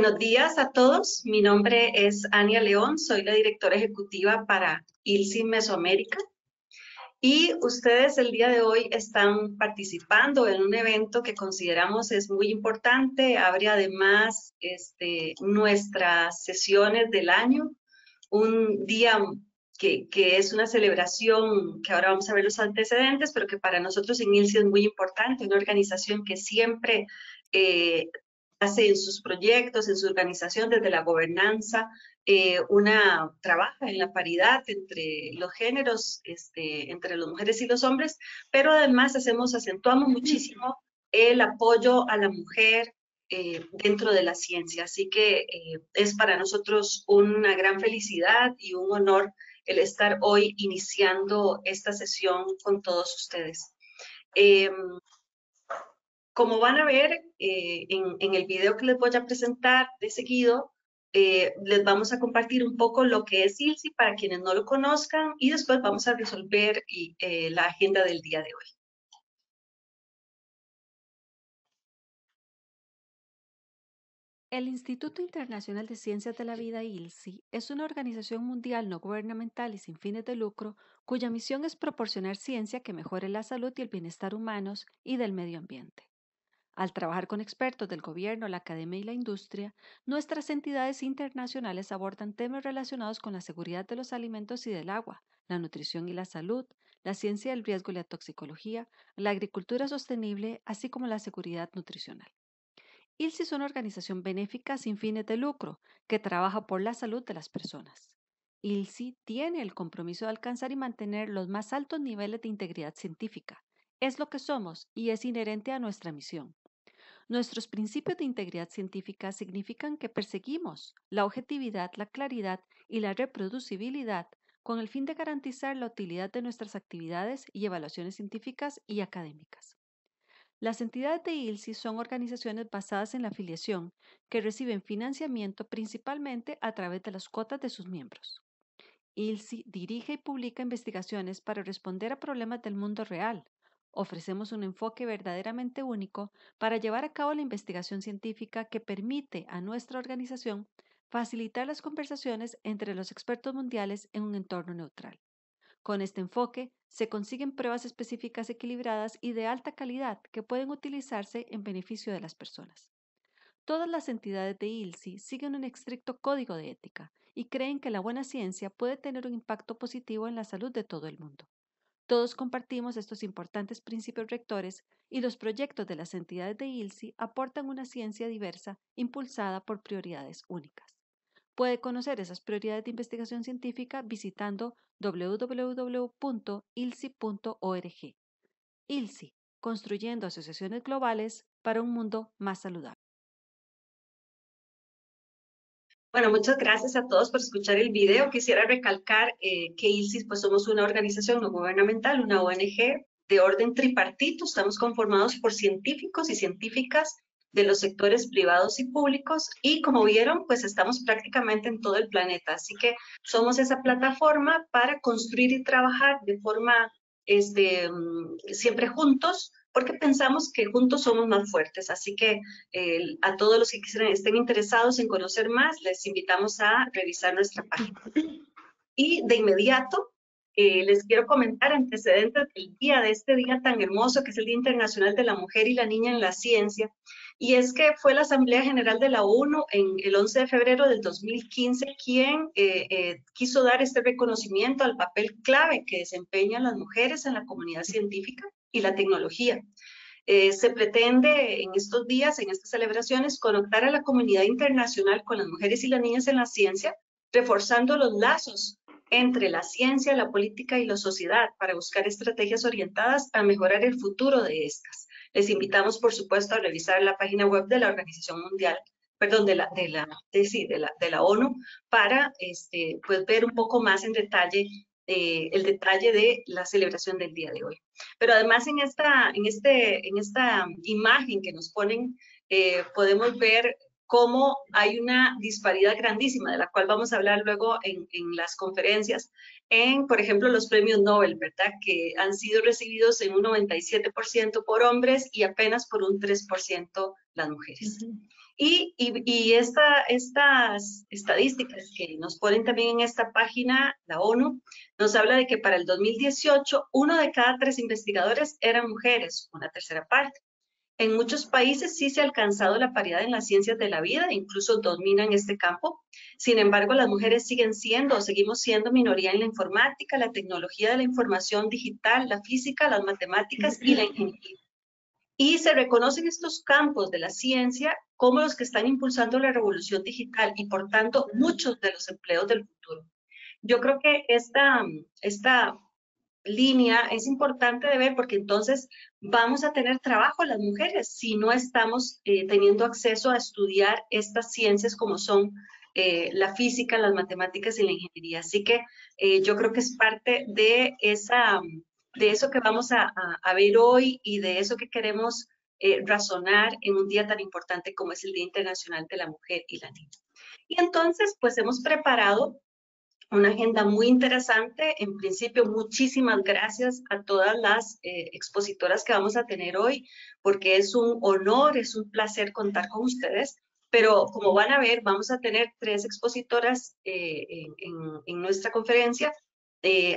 Buenos días a todos. Mi nombre es Ania León, soy la directora ejecutiva para ILSI Mesoamérica. Y ustedes el día de hoy están participando en un evento que consideramos es muy importante. Abre además nuestras sesiones del año, un día que es una celebración, que ahora vamos a ver los antecedentes, pero que para nosotros en ILSI es muy importante, una organización que siempre hace en sus proyectos, en su organización, desde la gobernanza, trabaja en la paridad entre los géneros, entre las mujeres y los hombres, pero además acentuamos muchísimo el apoyo a la mujer dentro de la ciencia. Así que es para nosotros una gran felicidad y un honor el estar hoy iniciando esta sesión con todos ustedes. Como van a ver en el video que les voy a presentar de seguido, les vamos a compartir un poco lo que es ILSI para quienes no lo conozcan y después vamos a resolver la agenda del día de hoy. El Instituto Internacional de Ciencias de la Vida, ILSI, es una organización mundial no gubernamental y sin fines de lucro cuya misión es proporcionar ciencia que mejore la salud y el bienestar humanos y del medio ambiente. Al trabajar con expertos del gobierno, la academia y la industria, nuestras entidades internacionales abordan temas relacionados con la seguridad de los alimentos y del agua, la nutrición y la salud, la ciencia del riesgo y la toxicología, la agricultura sostenible, así como la seguridad nutricional. ILSI es una organización benéfica sin fines de lucro que trabaja por la salud de las personas. ILSI tiene el compromiso de alcanzar y mantener los más altos niveles de integridad científica. Es lo que somos y es inherente a nuestra misión. Nuestros principios de integridad científica significan que perseguimos la objetividad, la claridad y la reproducibilidad con el fin de garantizar la utilidad de nuestras actividades y evaluaciones científicas y académicas. Las entidades de ILSI son organizaciones basadas en la afiliación que reciben financiamiento principalmente a través de las cuotas de sus miembros. ILSI dirige y publica investigaciones para responder a problemas del mundo real. Ofrecemos un enfoque verdaderamente único para llevar a cabo la investigación científica que permite a nuestra organización facilitar las conversaciones entre los expertos mundiales en un entorno neutral. Con este enfoque, se consiguen pruebas específicas equilibradas y de alta calidad que pueden utilizarse en beneficio de las personas. Todas las entidades de ILSI siguen un estricto código de ética y creen que la buena ciencia puede tener un impacto positivo en la salud de todo el mundo. Todos compartimos estos importantes principios rectores y los proyectos de las entidades de ILSI aportan una ciencia diversa impulsada por prioridades únicas. Puede conocer esas prioridades de investigación científica visitando www.ilsi.org. ILSI, construyendo asociaciones globales para un mundo más saludable. Bueno, muchas gracias a todos por escuchar el video. Quisiera recalcar que ILSI pues somos una organización no gubernamental, una ONG de orden tripartito. Estamos conformados por científicos y científicas de los sectores privados y públicos y como vieron pues estamos prácticamente en todo el planeta. Así que somos esa plataforma para construir y trabajar de forma siempre juntos porque pensamos que juntos somos más fuertes. Así que a todos los que estén interesados en conocer más, les invitamos a revisar nuestra página. Y de inmediato, les quiero comentar antecedentes del día, de este día tan hermoso que es el Día Internacional de la Mujer y la Niña en la Ciencia. Y es que fue la Asamblea General de la ONU en el 11 de febrero del 2015 quien quiso dar este reconocimiento al papel clave que desempeñan las mujeres en la comunidad científica y la tecnología. Se pretende en estos días, en estas celebraciones, conectar a la comunidad internacional con las mujeres y las niñas en la ciencia, reforzando los lazos entre la ciencia, la política y la sociedad para buscar estrategias orientadas a mejorar el futuro de estas. Les invitamos, por supuesto, a revisar la página web de la Organización Mundial, perdón, de la ONU, para pues, ver un poco más en detalle el detalle de la celebración del día de hoy. Pero además en esta imagen que nos ponen, podemos ver cómo hay una disparidad grandísima, de la cual vamos a hablar luego en las conferencias, en, por ejemplo, los premios Nobel, ¿verdad? Que han sido recibidos en un 97% por hombres y apenas por un 3% las mujeres. Y estas estadísticas que nos ponen también en esta página, la ONU, nos habla de que para el 2018, 1 de cada 3 investigadores eran mujeres, una tercera parte. En muchos países sí se ha alcanzado la paridad en las ciencias de la vida, incluso dominan este campo. Sin embargo, las mujeres siguen siendo o seguimos siendo minoría en la informática, la tecnología de la información digital, la física, las matemáticas y la ingeniería. Y se reconocen estos campos de la ciencia como los que están impulsando la revolución digital y, por tanto, muchos de los empleos del futuro. Yo creo que esta línea es importante de ver porque entonces vamos a tener trabajo las mujeres si no estamos teniendo acceso a estudiar estas ciencias como son la física, las matemáticas y la ingeniería. Así que yo creo que es parte de eso que vamos a ver hoy y de eso que queremos razonar en un día tan importante como es el Día Internacional de la Mujer y la Niña. Y entonces, pues hemos preparado una agenda muy interesante. En principio, muchísimas gracias a todas las expositoras que vamos a tener hoy, porque es un honor, es un placer contar con ustedes. Pero como van a ver, vamos a tener 3 expositoras en nuestra conferencia,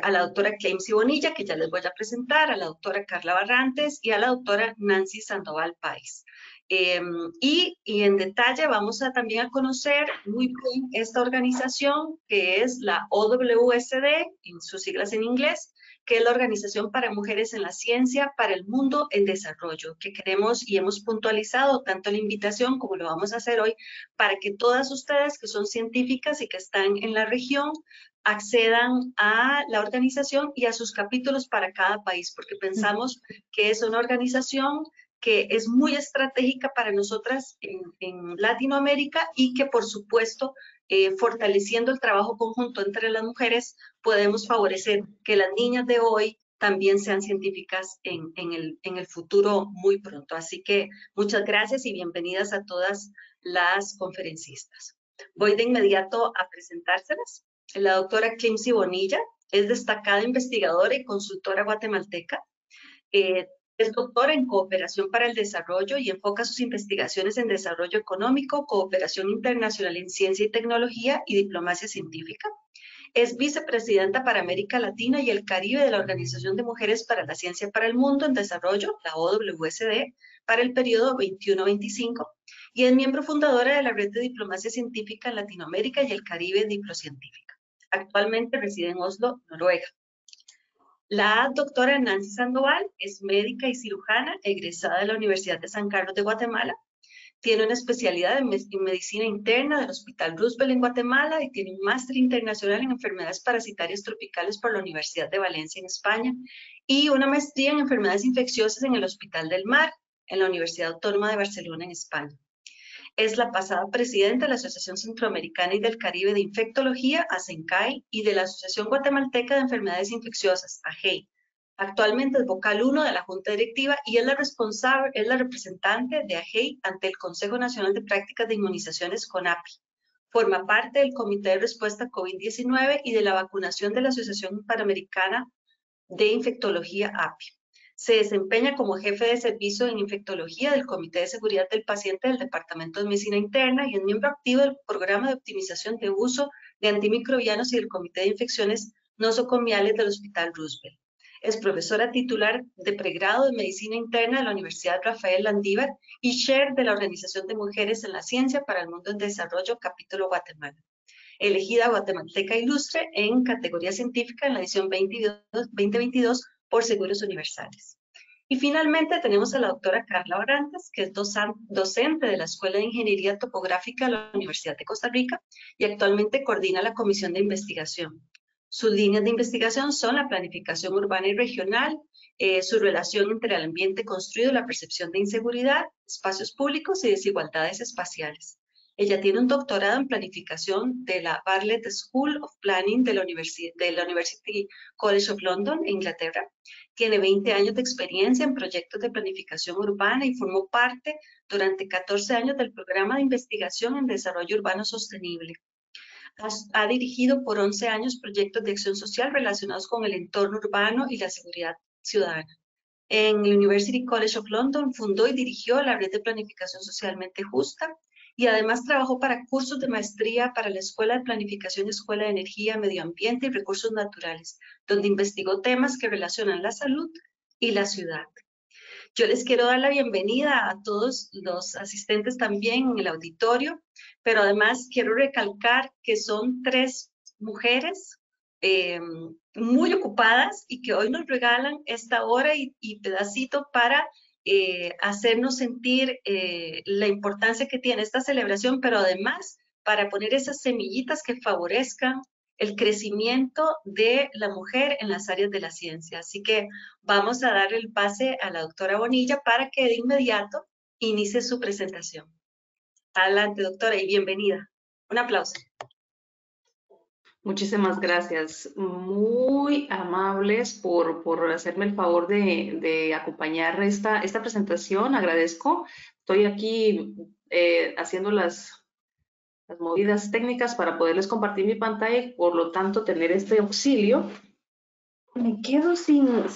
a la doctora Claimsy Bonilla, que ya les voy a presentar, a la doctora Carla Barrantes y a la doctora Nancy Sandoval Páez. Y en detalle vamos a también a conocer muy bien esta organización que es la OWSD, en sus siglas en inglés, que es la Organización para Mujeres en la Ciencia para el Mundo en Desarrollo, que queremos y hemos puntualizado tanto la invitación como lo vamos a hacer hoy, para que todas ustedes que son científicas y que están en la región accedan a la organización y a sus capítulos para cada país, porque pensamos que es una organización que es muy estratégica para nosotras en Latinoamérica y que, por supuesto, fortaleciendo el trabajo conjunto entre las mujeres, podemos favorecer que las niñas de hoy también sean científicas en el futuro muy pronto. Así que muchas gracias y bienvenidas a todas las conferencistas. Voy de inmediato a presentárselas. La doctora Claimsy Bonilla es destacada investigadora y consultora guatemalteca. Es doctora en Cooperación para el Desarrollo y enfoca sus investigaciones en desarrollo económico, cooperación internacional en ciencia y tecnología y diplomacia científica. Es vicepresidenta para América Latina y el Caribe de la Organización de Mujeres para la Ciencia para el Mundo en Desarrollo, la OWSD, para el periodo 21-25, y es miembro fundadora de la Red de Diplomacia Científica en Latinoamérica y el Caribe Diplocientífica. Actualmente reside en Oslo, Noruega. La doctora Nancy Sandoval es médica y cirujana egresada de la Universidad de San Carlos de Guatemala. Tiene una especialidad en medicina interna del Hospital Roosevelt en Guatemala y tiene un máster internacional en enfermedades parasitarias tropicales por la Universidad de Valencia en España y una maestría en enfermedades infecciosas en el Hospital del Mar en la Universidad Autónoma de Barcelona en España. Es la pasada presidenta de la Asociación Centroamericana y del Caribe de Infectología, ASENCAI, y de la Asociación Guatemalteca de Enfermedades Infecciosas, AGEI. Actualmente es vocal 1 de la Junta Directiva y es la representante de AGEI ante el Consejo Nacional de Prácticas de Inmunizaciones, CONAPI. Forma parte del Comité de Respuesta COVID-19 y de la vacunación de la Asociación Panamericana de Infectología, API. Se desempeña como jefe de servicio en infectología del Comité de Seguridad del Paciente del Departamento de Medicina Interna y es miembro activo del Programa de Optimización de Uso de Antimicrobianos y del Comité de Infecciones Nosocomiales del Hospital Roosevelt. Es profesora titular de pregrado de Medicina Interna de la Universidad Rafael Landívar y chair de la Organización de Mujeres en la Ciencia para el Mundo en Desarrollo, capítulo Guatemala. Elegida guatemalteca ilustre en categoría científica en la edición 2022 por Seguros Universales. Y finalmente tenemos a la doctora Carla Barrantes, que es docente de la Escuela de Ingeniería Topográfica de la Universidad de Costa Rica y actualmente coordina la Comisión de Investigación. Sus líneas de investigación son la planificación urbana y regional, su relación entre el ambiente construido, la percepción de inseguridad, espacios públicos y desigualdades espaciales. Ella tiene un doctorado en planificación de la Bartlett School of Planning de la University College of London, Inglaterra. Tiene 20 años de experiencia en proyectos de planificación urbana y formó parte durante 14 años del programa de investigación en desarrollo urbano sostenible. Ha dirigido por 11 años proyectos de acción social relacionados con el entorno urbano y la seguridad ciudadana. En el University College of London fundó y dirigió la red de planificación socialmente justa y además trabajó para cursos de maestría para la Escuela de Planificación y Escuela de Energía, Medio Ambiente y Recursos Naturales, donde investigó temas que relacionan la salud y la ciudad. Yo les quiero dar la bienvenida a todos los asistentes también en el auditorio, pero además quiero recalcar que son 3 mujeres muy ocupadas y que hoy nos regalan esta hora y pedacito para hacernos sentir la importancia que tiene esta celebración, pero además para poner esas semillitas que favorezcan el crecimiento de la mujer en las áreas de la ciencia. Así que vamos a dar el pase a la doctora Bonilla para que de inmediato inicie su presentación. Adelante, doctora, y bienvenida. Un aplauso. Muchísimas gracias. Muy amables por hacerme el favor de acompañar esta presentación. Agradezco. Estoy aquí haciendo las movidas técnicas para poderles compartir mi pantalla y por lo tanto tener este auxilio. Me quedo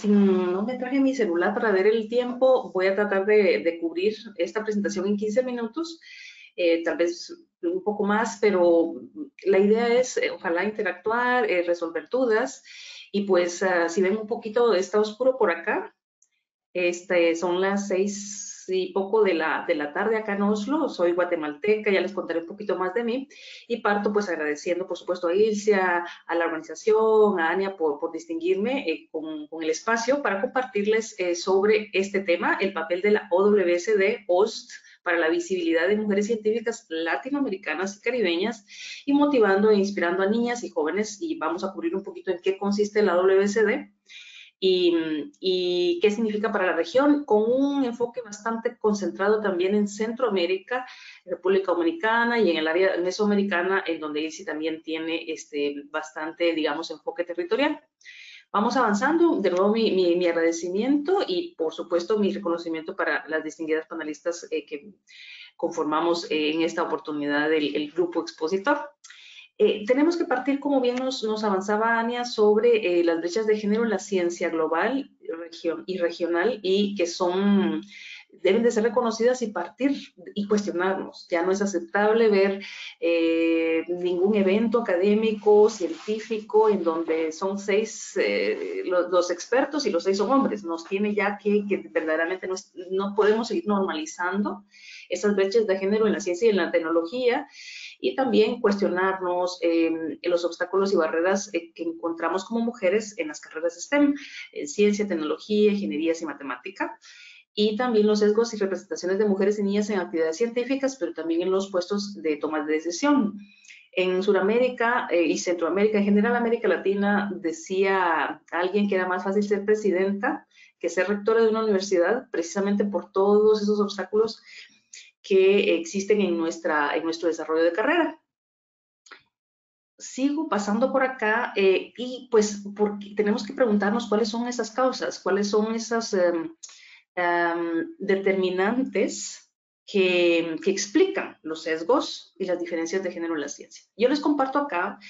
no me traje mi celular para ver el tiempo. Voy a tratar de cubrir esta presentación en 15 minutos. Tal vez un poco más, pero la idea es ojalá interactuar, resolver dudas y pues si ven un poquito está oscuro por acá, son las 6 y poco de la tarde acá en Oslo. Soy guatemalteca, ya les contaré un poquito más de mí y parto pues agradeciendo por supuesto a Ilcia, a la organización, a Ania por distinguirme con el espacio para compartirles sobre este tema, el papel de la OWSD, OST, para la visibilidad de mujeres científicas latinoamericanas y caribeñas y motivando e inspirando a niñas y jóvenes, y vamos a cubrir un poquito en qué consiste la WSD y qué significa para la región, con un enfoque bastante concentrado también en Centroamérica, República Dominicana y en el área mesoamericana, en donde ILSI también tiene bastante, digamos, enfoque territorial. Vamos avanzando. De nuevo, mi agradecimiento y, por supuesto, mi reconocimiento para las distinguidas panelistas que conformamos en esta oportunidad el grupo expositor. Tenemos que partir, como bien nos avanzaba Ania, sobre las brechas de género en la ciencia global y regional y que deben de ser reconocidas y partir y cuestionarnos. Ya no es aceptable ver ningún evento académico, científico, en donde son 6 los expertos y los 6 son hombres. Nos tiene ya que verdaderamente no podemos seguir normalizando esas brechas de género en la ciencia y en la tecnología, y también cuestionarnos los obstáculos y barreras que encontramos como mujeres en las carreras STEM, ciencia, tecnología, ingenierías y matemática, y también los sesgos y representaciones de mujeres y niñas en actividades científicas, pero también en los puestos de toma de decisión. En Sudamérica y Centroamérica, en general América Latina, decía alguien que era más fácil ser presidenta que ser rectora de una universidad, precisamente por todos esos obstáculos que existen en nuestro desarrollo de carrera. Sigo pasando por acá y pues porque tenemos que preguntarnos cuáles son esas causas, cuáles son esas determinantes que explican los sesgos y las diferencias de género en la ciencia. Yo les comparto acá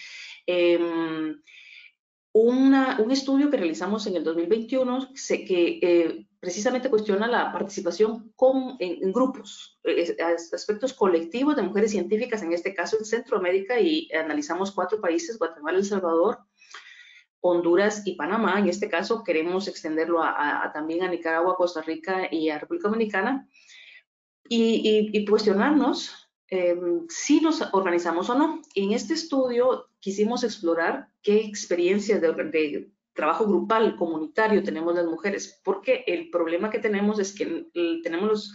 un estudio que realizamos en el 2021 que precisamente cuestiona la participación en grupos, aspectos colectivos de mujeres científicas, en este caso en Centroamérica, y analizamos 4 países, Guatemala, El Salvador, Honduras y Panamá. En este caso queremos extenderlo también a Nicaragua, Costa Rica y a República Dominicana, y cuestionarnos si nos organizamos o no. En este estudio quisimos explorar qué experiencias de trabajo grupal, comunitario tenemos las mujeres, porque el problema que tenemos es que tenemos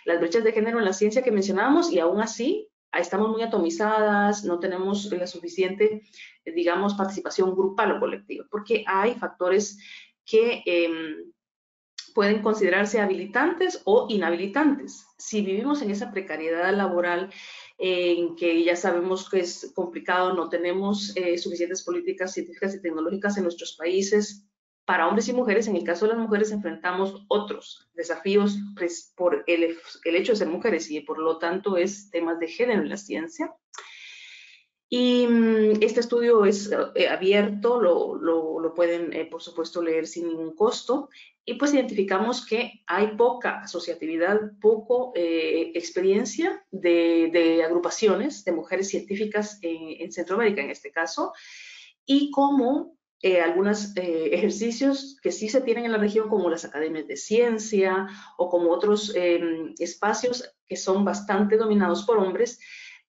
las brechas de género en la ciencia que mencionábamos y aún así estamos muy atomizadas, no tenemos la suficiente, digamos, participación grupal o colectiva, porque hay factores que pueden considerarse habilitantes o inhabilitantes. Si vivimos en esa precariedad laboral en que ya sabemos que es complicado, no tenemos suficientes políticas científicas y tecnológicas en nuestros países. Para hombres y mujeres, en el caso de las mujeres, enfrentamos otros desafíos pues, por el hecho de ser mujeres y por lo tanto es temas de género en la ciencia. Y este estudio es abierto, lo pueden, por supuesto, leer sin ningún costo. Y pues identificamos que hay poca asociatividad, poco experiencia de agrupaciones de mujeres científicas en Centroamérica, en este caso, y como algunos ejercicios que sí se tienen en la región, como las academias de ciencia o como otros espacios que son bastante dominados por hombres,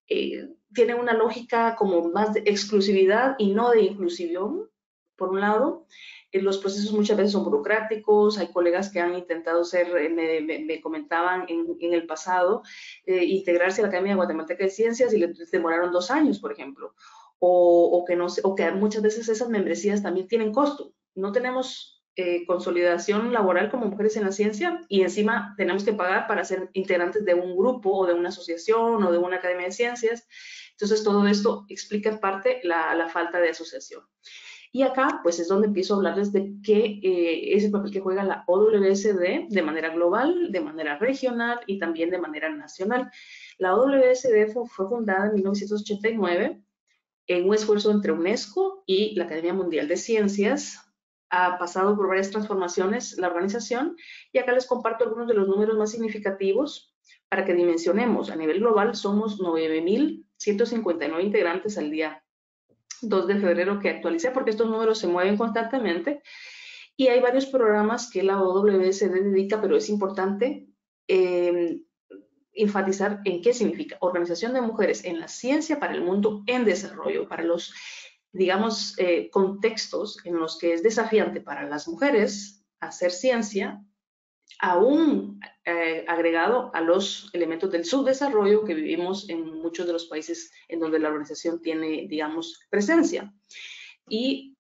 tienen una lógica como más de exclusividad y no de inclusión, por un lado. Los procesos muchas veces son burocráticos, hay colegas que han intentado ser, me comentaban en el pasado, integrarse a la Academia Guatemalteca de Ciencias y les demoraron 2 años, por ejemplo, o que muchas veces esas membresías también tienen costo. No tenemos consolidación laboral como mujeres en la ciencia y encima tenemos que pagar para ser integrantes de un grupo o de una asociación o de una academia de ciencias. Entonces todo esto explica en parte la falta de asociación. Y acá pues es donde empiezo a hablarles de qué es el papel que juega la OWSD de manera global, de manera regional y también de manera nacional. La OWSD fue fundada en 1989 en un esfuerzo entre UNESCO y la Academia Mundial de Ciencias. Ha pasado por varias transformaciones la organización y acá les comparto algunos de los números más significativos para que dimensionemos. A nivel global somos 9.159 integrantes al día 2 de febrero que actualicé porque estos números se mueven constantemente y hay varios programas que la OWSD dedica, pero es importante enfatizar en qué significa Organización de Mujeres en la Ciencia para el Mundo en Desarrollo, para los, digamos, contextos en los que es desafiante para las mujeres hacer ciencia, aún agregado a los elementos del subdesarrollo que vivimos en muchos de los países en donde la organización tiene, digamos, presencia. Y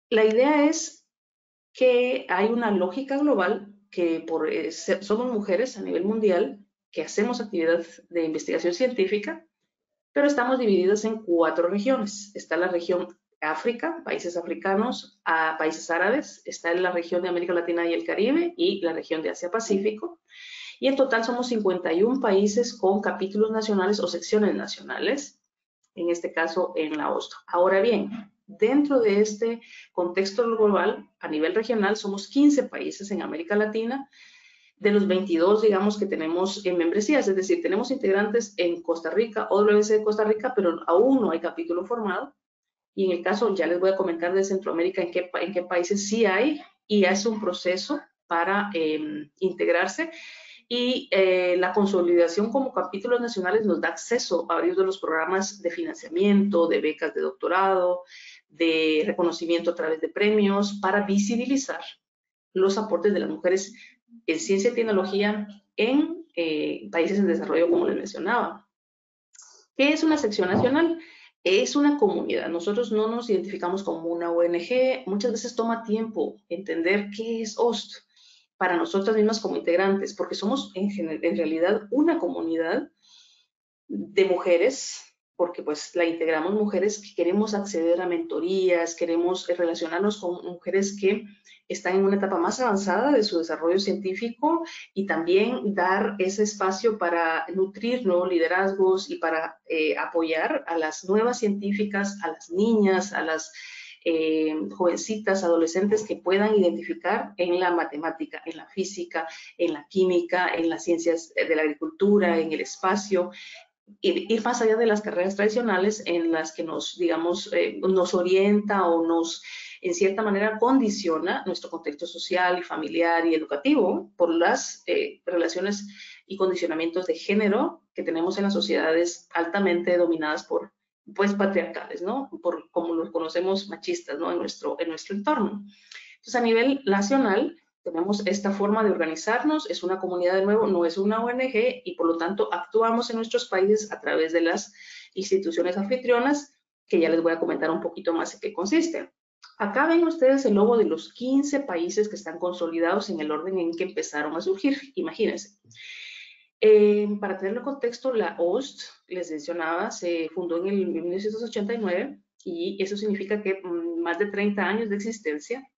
la idea es que hay una lógica global que somos mujeres a nivel mundial que hacemos actividad de investigación científica, pero estamos divididas en 4 regiones. Está la región África, países africanos, países árabes, está en la región de América Latina y el Caribe y la región de Asia-Pacífico. Y en total somos 51 países con capítulos nacionales o secciones nacionales, en este caso en la OSDO. Ahora bien, dentro de este contexto global, a nivel regional, somos 15 países en América Latina, de los 22, digamos, que tenemos en membresías, es decir, tenemos integrantes en Costa Rica, OWC de Costa Rica, pero aún no hay capítulo formado. Y en el caso, ya les voy a comentar de Centroamérica en qué países sí hay, y es un proceso para integrarse. Y la consolidación como capítulos nacionales nos da acceso a varios de los programas de financiamiento, de becas de doctorado, de reconocimiento a través de premios, para visibilizar los aportes de las mujeres en ciencia y tecnología en países en desarrollo, como les mencionaba. ¿Qué es una sección nacional? Es una comunidad. Nosotros no nos identificamos como una ONG. Muchas veces toma tiempo entender qué es OST para nosotras mismas como integrantes, porque somos en realidad una comunidad de mujeres, porque pues la integramos mujeres que queremos acceder a mentorías, queremos relacionarnos con mujeres que están en una etapa más avanzada de su desarrollo científico y también dar ese espacio para nutrir nuevos liderazgos y para apoyar a las nuevas científicas, a las niñas, a las jovencitas, adolescentes que puedan identificar en la matemática, en la física, en la química, en las ciencias de la agricultura, en el espacio, ir más allá de las carreras tradicionales en las que nos, digamos, nos orienta o nos, en cierta manera, condiciona nuestro contexto social y familiar y educativo por las relaciones y condicionamientos de género que tenemos en las sociedades altamente dominadas por, pues, patriarcales, ¿no? Por, como los conocemos, machistas, ¿no? En nuestro entorno. Entonces, a nivel nacional, tenemos esta forma de organizarnos, es una comunidad de nuevo, no es una ONG y por lo tanto actuamos en nuestros países a través de las instituciones anfitrionas, que ya les voy a comentar un poquito más en qué consiste. Acá ven ustedes el logo de los 15 países que están consolidados en el orden en que empezaron a surgir, imagínense. Para tener el contexto, la OST, les mencionaba, se fundó en el 1989 y eso significa que más de 30 años de existencia,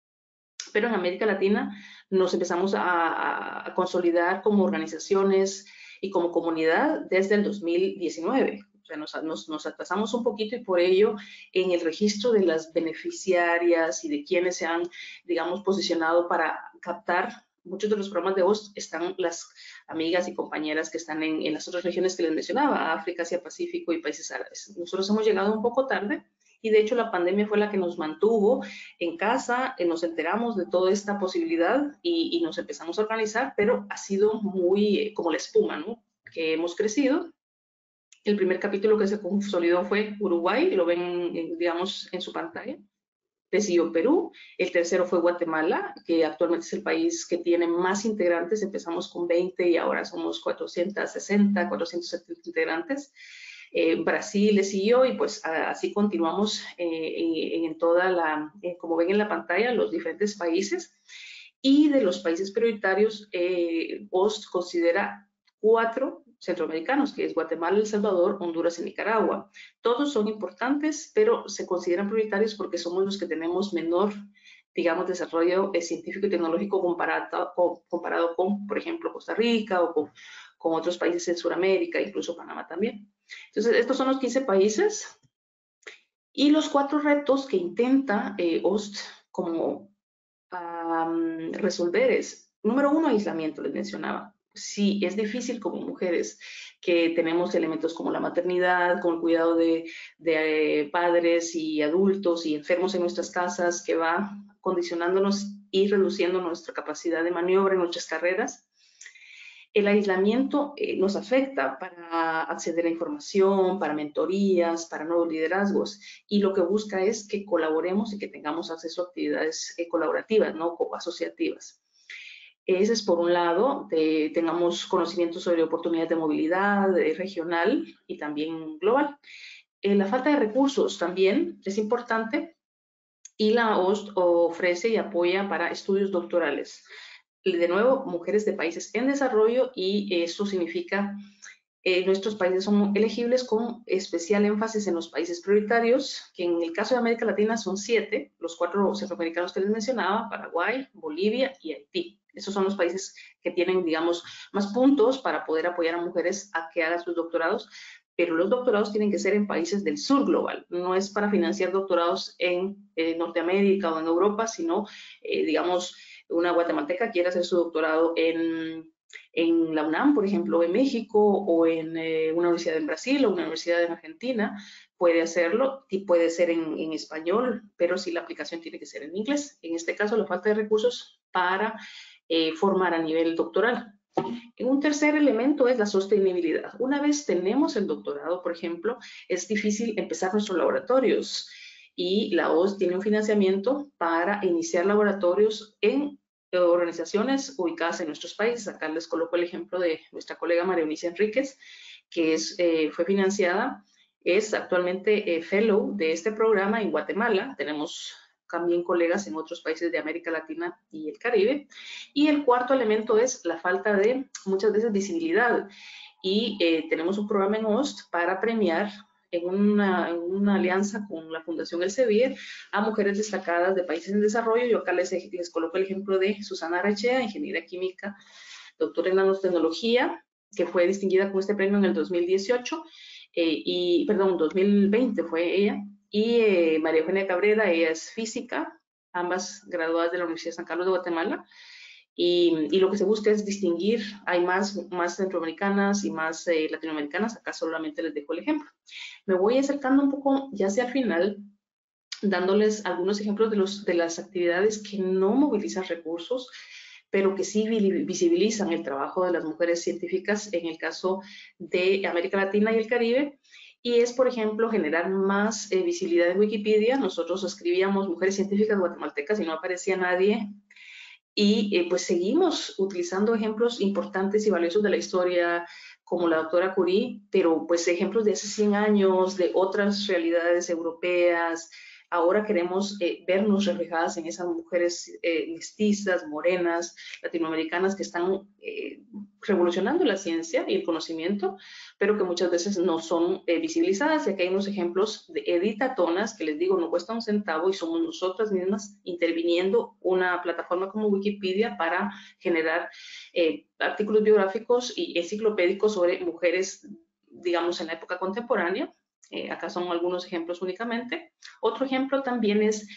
pero en América Latina nos empezamos a consolidar como organizaciones y como comunidad desde el 2019. O sea, nos atrasamos un poquito y por ello en el registro de las beneficiarias y de quienes se han, digamos, posicionado para captar muchos de los programas de OST están las amigas y compañeras que están en las otras regiones que les mencionaba, África, Asia Pacífico y países árabes. Nosotros hemos llegado un poco tarde y de hecho la pandemia fue la que nos mantuvo en casa, nos enteramos de toda esta posibilidad y nos empezamos a organizar, pero ha sido muy como la espuma, ¿no? Que hemos crecido. El primer capítulo que se consolidó fue Uruguay, lo ven, digamos, en su pantalla. Le siguió Perú, el tercero fue Guatemala, que actualmente es el país que tiene más integrantes, empezamos con 20 y ahora somos 460, 470 integrantes. Brasil le siguió y pues así continuamos en toda la, como ven en la pantalla, los diferentes países. Y de los países prioritarios, OST considera 4 centroamericanos, que es Guatemala, El Salvador, Honduras y Nicaragua. Todos son importantes, pero se consideran prioritarios porque somos los que tenemos menor, digamos, desarrollo científico y tecnológico comparado con, por ejemplo, Costa Rica o con otros países en Sudamérica, incluso Panamá también. Entonces, estos son los 15 países y los 4 retos que intenta OST como resolver es, número 1, aislamiento, les mencionaba. Sí, es difícil como mujeres que tenemos elementos como la maternidad, con el cuidado de padres y adultos y enfermos en nuestras casas, que va condicionándonos y reduciendo nuestra capacidad de maniobra en nuestras carreras. El aislamiento nos afecta para acceder a información, para mentorías, para nuevos liderazgos, y lo que busca es que colaboremos y que tengamos acceso a actividades colaborativas, ¿no? Asociativas. Ese es por un lado, tengamos conocimiento sobre oportunidades de movilidad regional y también global. La falta de recursos también es importante y la OST ofrece y apoya para estudios doctorales. De nuevo, mujeres de países en desarrollo y esto significa nuestros países son elegibles con especial énfasis en los países prioritarios, que en el caso de América Latina son 7, los 4 centroamericanos que les mencionaba, Paraguay, Bolivia y Haití. Esos son los países que tienen, digamos, más puntos para poder apoyar a mujeres a que hagan sus doctorados, pero los doctorados tienen que ser en países del sur global. No es para financiar doctorados en Norteamérica o en Europa, sino, digamos, una guatemalteca quiere hacer su doctorado en la UNAM, por ejemplo, en México, o en una universidad en Brasil o una universidad en Argentina, puede hacerlo y puede ser en español, pero sí la aplicación tiene que ser en inglés. En este caso, la falta de recursos para formar a nivel doctoral. Un tercer elemento es la sostenibilidad. Una vez tenemos el doctorado, por ejemplo, es difícil empezar nuestros laboratorios y la OST tiene un financiamiento para iniciar laboratorios en organizaciones ubicadas en nuestros países. Acá les coloco el ejemplo de nuestra colega María Eunice Enríquez, que fue financiada, es actualmente fellow de este programa en Guatemala. Tenemos también colegas en otros países de América Latina y el Caribe. Y el cuarto elemento es la falta de, muchas veces, visibilidad. Y tenemos un programa en OST para premiar en una alianza con la Fundación Elsevier a mujeres destacadas de países en desarrollo. Yo acá les coloco el ejemplo de Susana Arrechea, ingeniera química, doctora en nanotecnología, que fue distinguida con este premio en el 2018, 2020 fue ella, y María Eugenia Cabrera, ella es física, ambas graduadas de la Universidad de San Carlos de Guatemala, y lo que se busca es distinguir, hay más centroamericanas y más latinoamericanas, acá solamente les dejo el ejemplo. Me voy acercando un poco ya hacia el final, dándoles algunos ejemplos de las actividades que no movilizan recursos, pero que sí visibilizan el trabajo de las mujeres científicas en el caso de América Latina y el Caribe. Y es, por ejemplo, generar más visibilidad en Wikipedia. Nosotros escribíamos mujeres científicas guatemaltecas y no aparecía nadie. Y pues seguimos utilizando ejemplos importantes y valiosos de la historia, como la doctora Curie, pero pues ejemplos de hace 100 años, de otras realidades europeas. Ahora queremos vernos reflejadas en esas mujeres mestizas, morenas, latinoamericanas que están revolucionando la ciencia y el conocimiento, pero que muchas veces no son visibilizadas. Y aquí hay unos ejemplos de editatonas que les digo, no cuesta un centavo y somos nosotras mismas interviniendo una plataforma como Wikipedia para generar artículos biográficos y enciclopédicos sobre mujeres, digamos, en la época contemporánea. Acá son algunos ejemplos únicamente. Otro ejemplo también es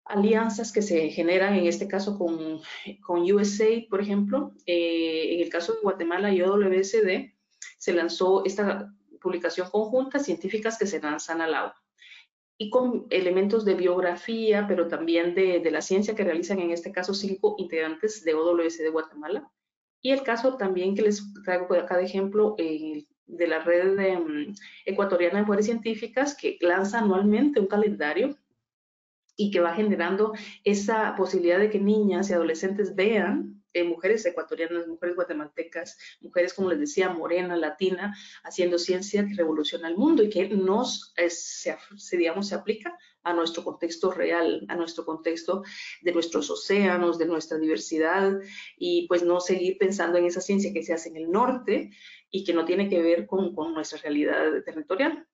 alianzas que se generan, en este caso con USA, por ejemplo. En el caso de Guatemala y OWSD, se lanzó esta publicación conjunta, científicas que se lanzan al agua, y con elementos de biografía, pero también de la ciencia que realizan, en este caso 5 integrantes de OWSD Guatemala. Y el caso también que les traigo acá de ejemplo, de la red ecuatoriana de mujeres científicas, que lanza anualmente un calendario y que va generando esa posibilidad de que niñas y adolescentes vean mujeres ecuatorianas, mujeres guatemaltecas, mujeres, como les decía, morena, latina, haciendo ciencia que revoluciona el mundo y que se aplica a nuestro contexto real, a nuestro contexto de nuestros océanos, de nuestra diversidad, y pues no seguir pensando en esa ciencia que se hace en el norte y que no tiene que ver con nuestra realidad territorial.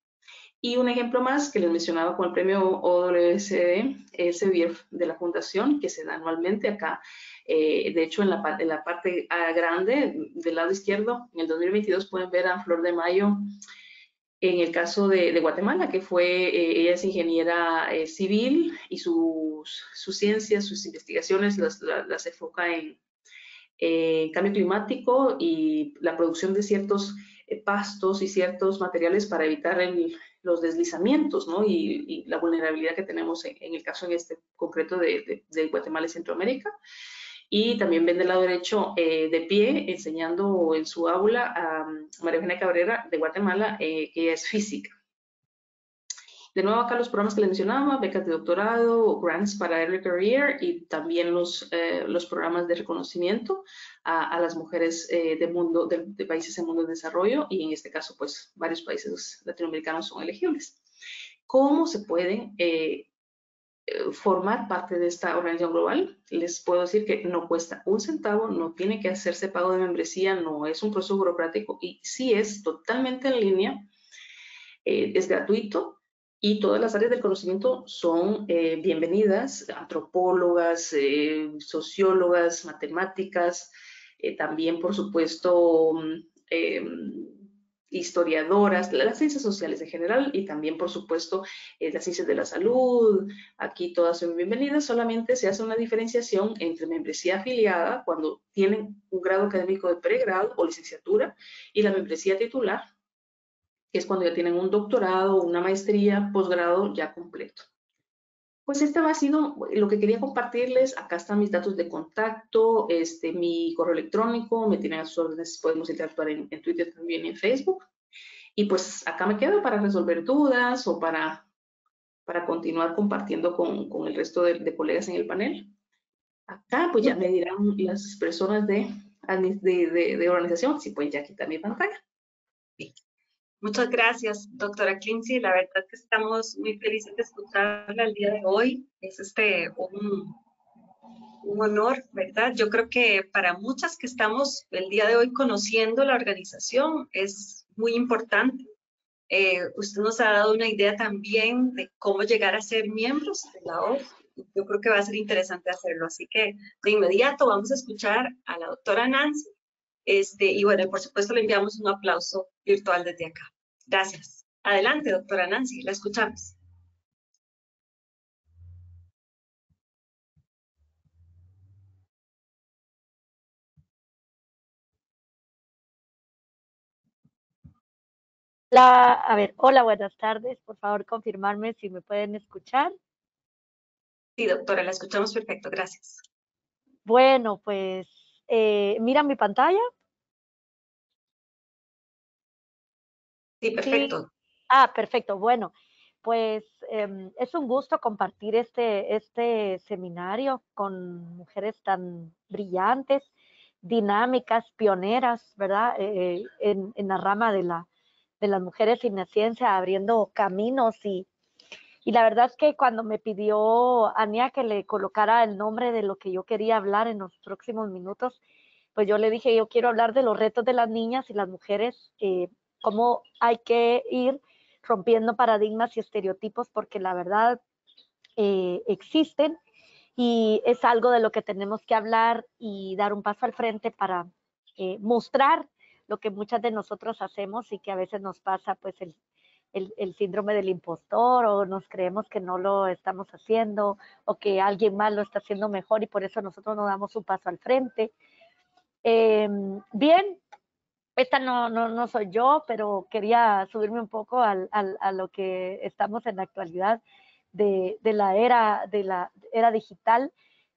Y un ejemplo más que les mencionaba con el premio OWSD, el CEBIEF de la Fundación, que se da anualmente acá. De hecho, en la parte grande del lado izquierdo, en el 2022 pueden ver a Flor de Mayo, en el caso de Guatemala, que ella es ingeniera civil y sus ciencias, sus investigaciones las enfoca en cambio climático y la producción de ciertos pastos y ciertos materiales para evitar los deslizamientos, ¿no? Y la vulnerabilidad que tenemos en el caso en este concreto de Guatemala y Centroamérica. Y también ven del lado derecho de pie, enseñando en su aula a María Eugenia Cabrera de Guatemala, que ella es física. De nuevo acá los programas que les mencionaba, becas de doctorado, grants para Early Career y también los programas de reconocimiento a las mujeres de países en mundo de desarrollo, y en este caso pues varios países latinoamericanos son elegibles. ¿Cómo se pueden formar parte de esta organización global? Les puedo decir que no cuesta un centavo, no tiene que hacerse pago de membresía, no es un proceso burocrático y sí es totalmente en línea, es gratuito. Y todas las áreas del conocimiento son bienvenidas, antropólogas, sociólogas, matemáticas, también, por supuesto, historiadoras, las ciencias sociales en general y también, por supuesto, las ciencias de la salud. Aquí todas son bienvenidas, solamente se hace una diferenciación entre membresía afiliada, cuando tienen un grado académico de pregrado o licenciatura, y la membresía titular, que es cuando ya tienen un doctorado, una maestría, posgrado ya completo. Pues este ha sido lo que quería compartirles. Acá están mis datos de contacto, mi correo electrónico, me tienen a sus órdenes, podemos interactuar en Twitter también y en Facebook. Y pues acá me quedo para resolver dudas o para continuar compartiendo con el resto de colegas en el panel. Acá pues ya me dirán las personas de organización si pueden ya quitar mi pantalla. Muchas gracias, doctora Clincy. La verdad que estamos muy felices de escucharla el día de hoy. Es un honor, ¿verdad? Yo creo que para muchas que estamos el día de hoy conociendo la organización es muy importante. Usted nos ha dado una idea también de cómo llegar a ser miembros de la OSCE. Yo creo que va a ser interesante hacerlo. Así que de inmediato vamos a escuchar a la doctora Nancy. Y bueno, por supuesto le enviamos un aplauso virtual desde acá. Gracias. Adelante, doctora Nancy, la escuchamos. Hola, buenas tardes. Por favor, confirmarme si me pueden escuchar. Sí, doctora, la escuchamos perfecto. Gracias. Bueno, pues, ¿mira mi pantalla? Sí, perfecto. Sí. Perfecto. Bueno, pues es un gusto compartir este seminario con mujeres tan brillantes, dinámicas, pioneras, ¿verdad? En la rama de las mujeres en la ciencia, abriendo caminos y la verdad es que cuando me pidió Ania que le colocara el nombre de lo que yo quería hablar en los próximos minutos, pues yo le dije, yo quiero hablar de los retos de las niñas y las mujeres, cómo hay que ir rompiendo paradigmas y estereotipos, porque la verdad existen y es algo de lo que tenemos que hablar y dar un paso al frente para mostrar lo que muchas de nosotros hacemos y que a veces nos pasa pues el síndrome del impostor, o nos creemos que no lo estamos haciendo o que alguien más lo está haciendo mejor y por eso nosotros no damos un paso al frente. Bien, esta no soy yo, pero quería subirme un poco a lo que estamos en la actualidad de la era digital,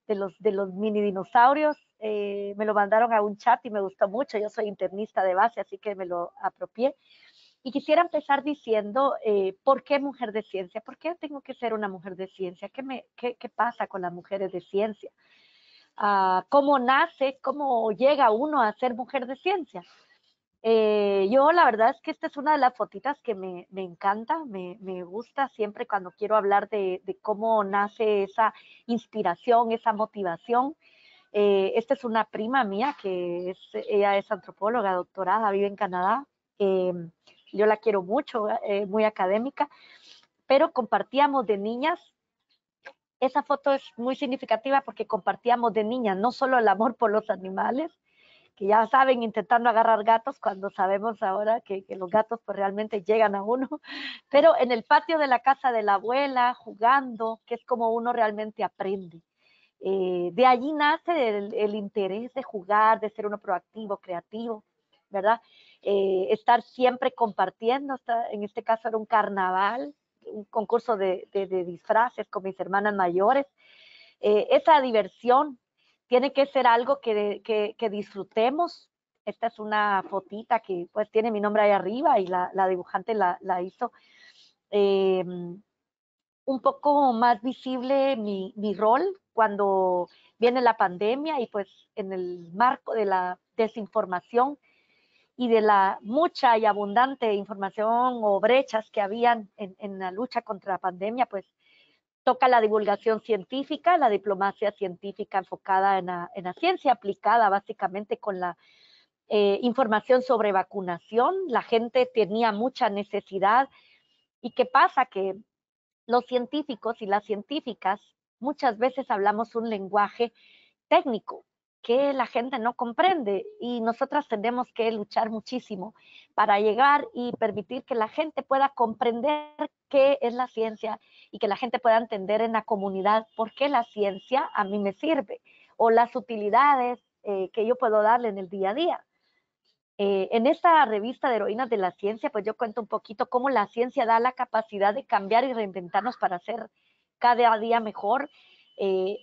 de los mini dinosaurios. Me lo mandaron a un chat y me gustó mucho. Yo soy internista de base, así que me lo apropié. Y quisiera empezar diciendo, ¿por qué mujer de ciencia? ¿Por qué tengo que ser una mujer de ciencia? ¿Qué pasa con las mujeres de ciencia? ¿Cómo nace, cómo llega uno a ser mujer de ciencia? Yo la verdad es que esta es una de las fotitas que me encanta, me gusta siempre cuando quiero hablar de cómo nace esa inspiración, esa motivación. Esta es una prima mía ella es antropóloga, doctorada, vive en Canadá. Yo la quiero mucho, muy académica, pero compartíamos de niñas. Esa foto es muy significativa porque compartíamos de niñas no solo el amor por los animales, que ya saben, intentando agarrar gatos, cuando sabemos ahora que los gatos pues realmente llegan a uno, pero en el patio de la casa de la abuela, jugando, que es como uno realmente aprende. De allí nace el interés de jugar, de ser uno proactivo, creativo, ¿verdad? Estar siempre compartiendo, en este caso era un carnaval, un concurso de disfraces con mis hermanas mayores. Esa diversión tiene que ser algo que disfrutemos. Esta es una fotita que pues tiene mi nombre ahí arriba y la dibujante la hizo un poco más visible mi rol cuando viene la pandemia y pues en el marco de la desinformación y de la mucha y abundante información o brechas que habían en la lucha contra la pandemia, pues toca la divulgación científica, la diplomacia científica enfocada en la ciencia aplicada básicamente con la información sobre vacunación. La gente tenía mucha necesidad. ¿Y qué pasa? Que los científicos y las científicas muchas veces hablamos un lenguaje técnico que la gente no comprende y nosotras tenemos que luchar muchísimo para llegar y permitir que la gente pueda comprender qué es la ciencia y que la gente pueda entender en la comunidad por qué la ciencia a mí me sirve o las utilidades que yo puedo darle en el día a día. En esta revista de Heroínas de la Ciencia, pues yo cuento un poquito cómo la ciencia da la capacidad de cambiar y reinventarnos para ser cada día mejor.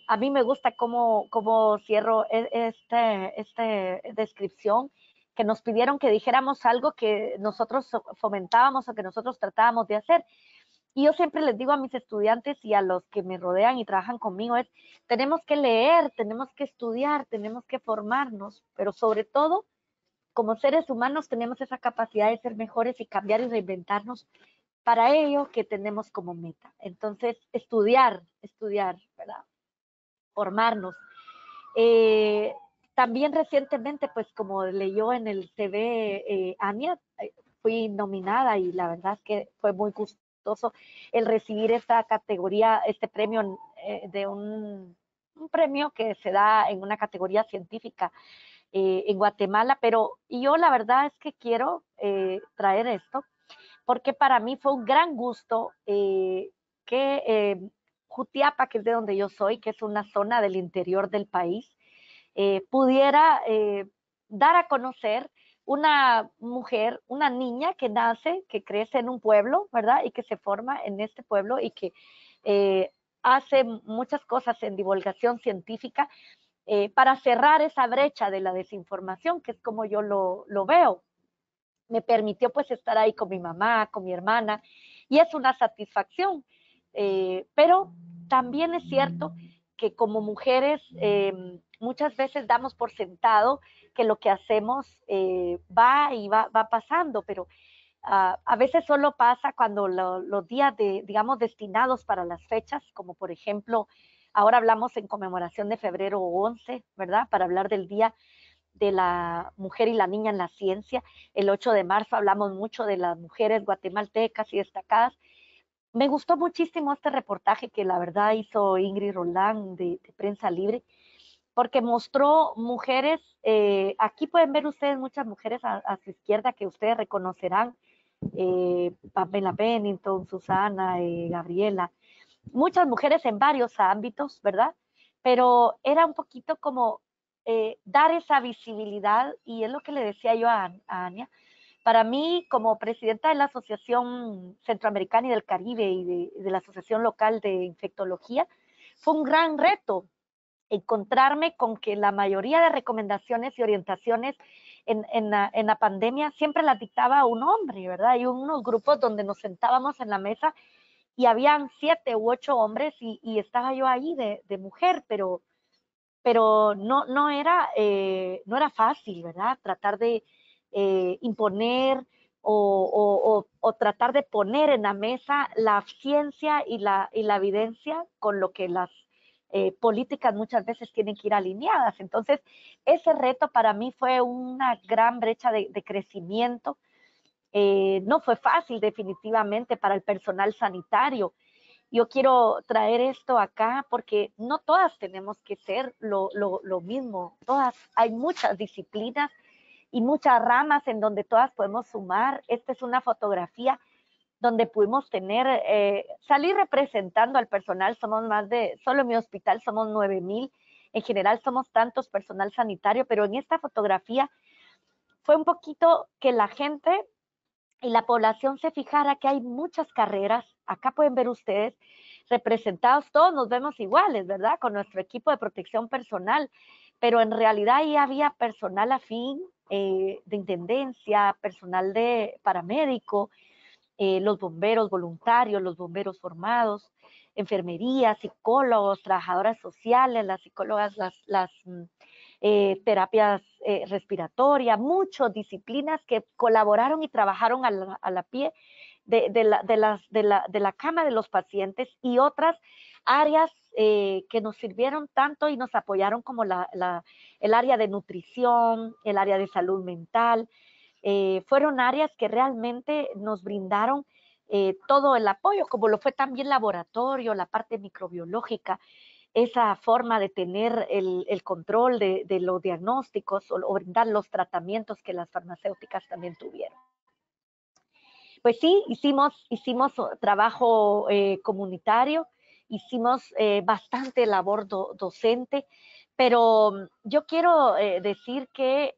A mí me gusta cómo cierro esta descripción, que nos pidieron que dijéramos algo que nosotros fomentábamos o que nosotros tratábamos de hacer. Y yo siempre les digo a mis estudiantes y a los que me rodean y trabajan conmigo tenemos que leer, tenemos que estudiar, tenemos que formarnos, pero sobre todo, como seres humanos tenemos esa capacidad de ser mejores y cambiar y reinventarnos. Para ello que tenemos como meta. Entonces, estudiar, ¿verdad? Formarnos. También recientemente, pues como leyó en el TV Ania, fui nominada y la verdad es que fue muy gustoso el recibir esta categoría, este premio de un premio que se da en una categoría científica en Guatemala, pero yo la verdad es que quiero traer esto porque para mí fue un gran gusto que Jutiapa, que es de donde yo soy, que es una zona del interior del país, pudiera dar a conocer una mujer, una niña que nace, que crece en un pueblo, ¿verdad? Y que se forma en este pueblo y que hace muchas cosas en divulgación científica para cerrar esa brecha de la desinformación, que es como yo lo veo. Me permitió pues estar ahí con mi mamá, con mi hermana, y es una satisfacción. Pero también es cierto que como mujeres muchas veces damos por sentado que lo que hacemos va pasando, pero a veces solo pasa cuando los días digamos, destinados para las fechas, como por ejemplo, ahora hablamos en conmemoración de febrero 11, ¿verdad? Para hablar del Día de la mujer y la niña en la ciencia. El 8 de marzo hablamos mucho de las mujeres guatemaltecas y destacadas. Me gustó muchísimo este reportaje que la verdad hizo Ingrid Roldán de Prensa Libre, porque mostró mujeres, aquí pueden ver ustedes muchas mujeres a su izquierda que ustedes reconocerán, Pamela Pennington, Susana, Gabriela, muchas mujeres en varios ámbitos, ¿verdad? Pero era un poquito como dar esa visibilidad, y es lo que le decía yo a Ania. Para mí, como presidenta de la Asociación Centroamericana y del Caribe y de la Asociación Local de Infectología, fue un gran reto encontrarme con que la mayoría de recomendaciones y orientaciones en la pandemia siempre las dictaba un hombre, ¿verdad? Hay unos grupos donde nos sentábamos en la mesa y habían 7 u 8 hombres y estaba yo ahí de mujer, pero no era fácil, ¿verdad? Tratar de imponer o tratar de poner en la mesa la ciencia y la evidencia con lo que las políticas muchas veces tienen que ir alineadas. Entonces, ese reto para mí fue una gran brecha de crecimiento. No fue fácil definitivamente para el personal sanitario. Yo quiero traer esto acá porque no todas tenemos que ser lo mismo. Hay muchas disciplinas y muchas ramas en donde todas podemos sumar. Esta es una fotografía donde pudimos salir representando al personal. Somos solo en mi hospital somos 9,000. En general somos tantos personal sanitario, pero en esta fotografía fue un poquito que la gente y la población se fijara que hay muchas carreras. Acá pueden ver ustedes representados, todos nos vemos iguales, ¿verdad? Con nuestro equipo de protección personal, pero en realidad ahí había personal afín, de intendencia, personal de paramédico, los bomberos voluntarios, los bomberos formados, enfermería, psicólogos, trabajadoras sociales, las psicólogas, las terapias respiratorias, muchas disciplinas que colaboraron y trabajaron a la pie de la cama de los pacientes, y otras áreas que nos sirvieron tanto y nos apoyaron como el área de nutrición, el área de salud mental. Fueron áreas que realmente nos brindaron todo el apoyo, como lo fue también laboratorio, la parte microbiológica, esa forma de tener el control de los diagnósticos o brindar los tratamientos que las farmacéuticas también tuvieron. Pues sí, hicimos trabajo comunitario, hicimos bastante labor docente, pero yo quiero decir que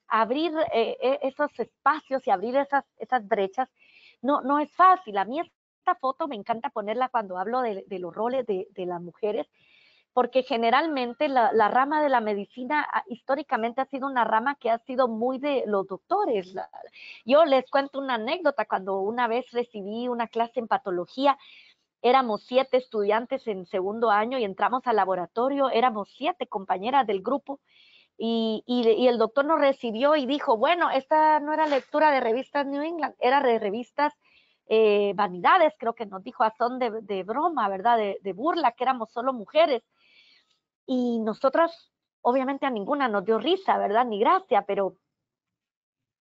abrir esos espacios y abrir esas brechas no es fácil. A mí esta foto me encanta ponerla cuando hablo de los roles de las mujeres, porque generalmente la rama de la medicina históricamente ha sido una rama que ha sido muy de los doctores. Yo les cuento una anécdota. Cuando una vez recibí una clase en patología, éramos 7 estudiantes en segundo año y entramos al laboratorio, éramos 7 compañeras del grupo, y el doctor nos recibió y dijo, bueno, esta no era lectura de revistas New England, era de revistas Vanidades, creo que nos dijo a son de broma, ¿verdad? De burla, que éramos solo mujeres. Y nosotras, obviamente a ninguna nos dio risa, ¿verdad? Ni gracia, pero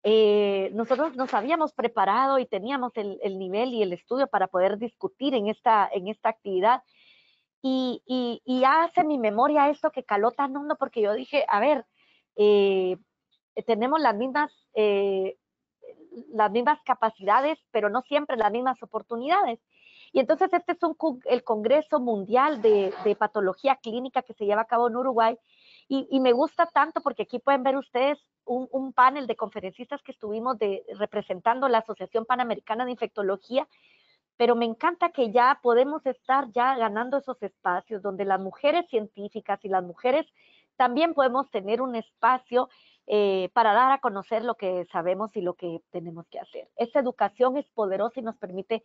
nosotros nos habíamos preparado y teníamos el nivel y el estudio para poder discutir en esta actividad. Y hace mi memoria esto que caló tan hondo, porque yo dije, a ver, tenemos las mismas capacidades, pero no siempre las mismas oportunidades. Y entonces este es el Congreso Mundial de Patología Clínica que se lleva a cabo en Uruguay, y me gusta tanto porque aquí pueden ver ustedes un panel de conferencistas que estuvimos representando la Asociación Panamericana de Infectología, pero me encanta que ya podemos estar ya ganando esos espacios donde las mujeres científicas y las mujeres también podemos tener un espacio para dar a conocer lo que sabemos y lo que tenemos que hacer. Esta educación es poderosa y nos permite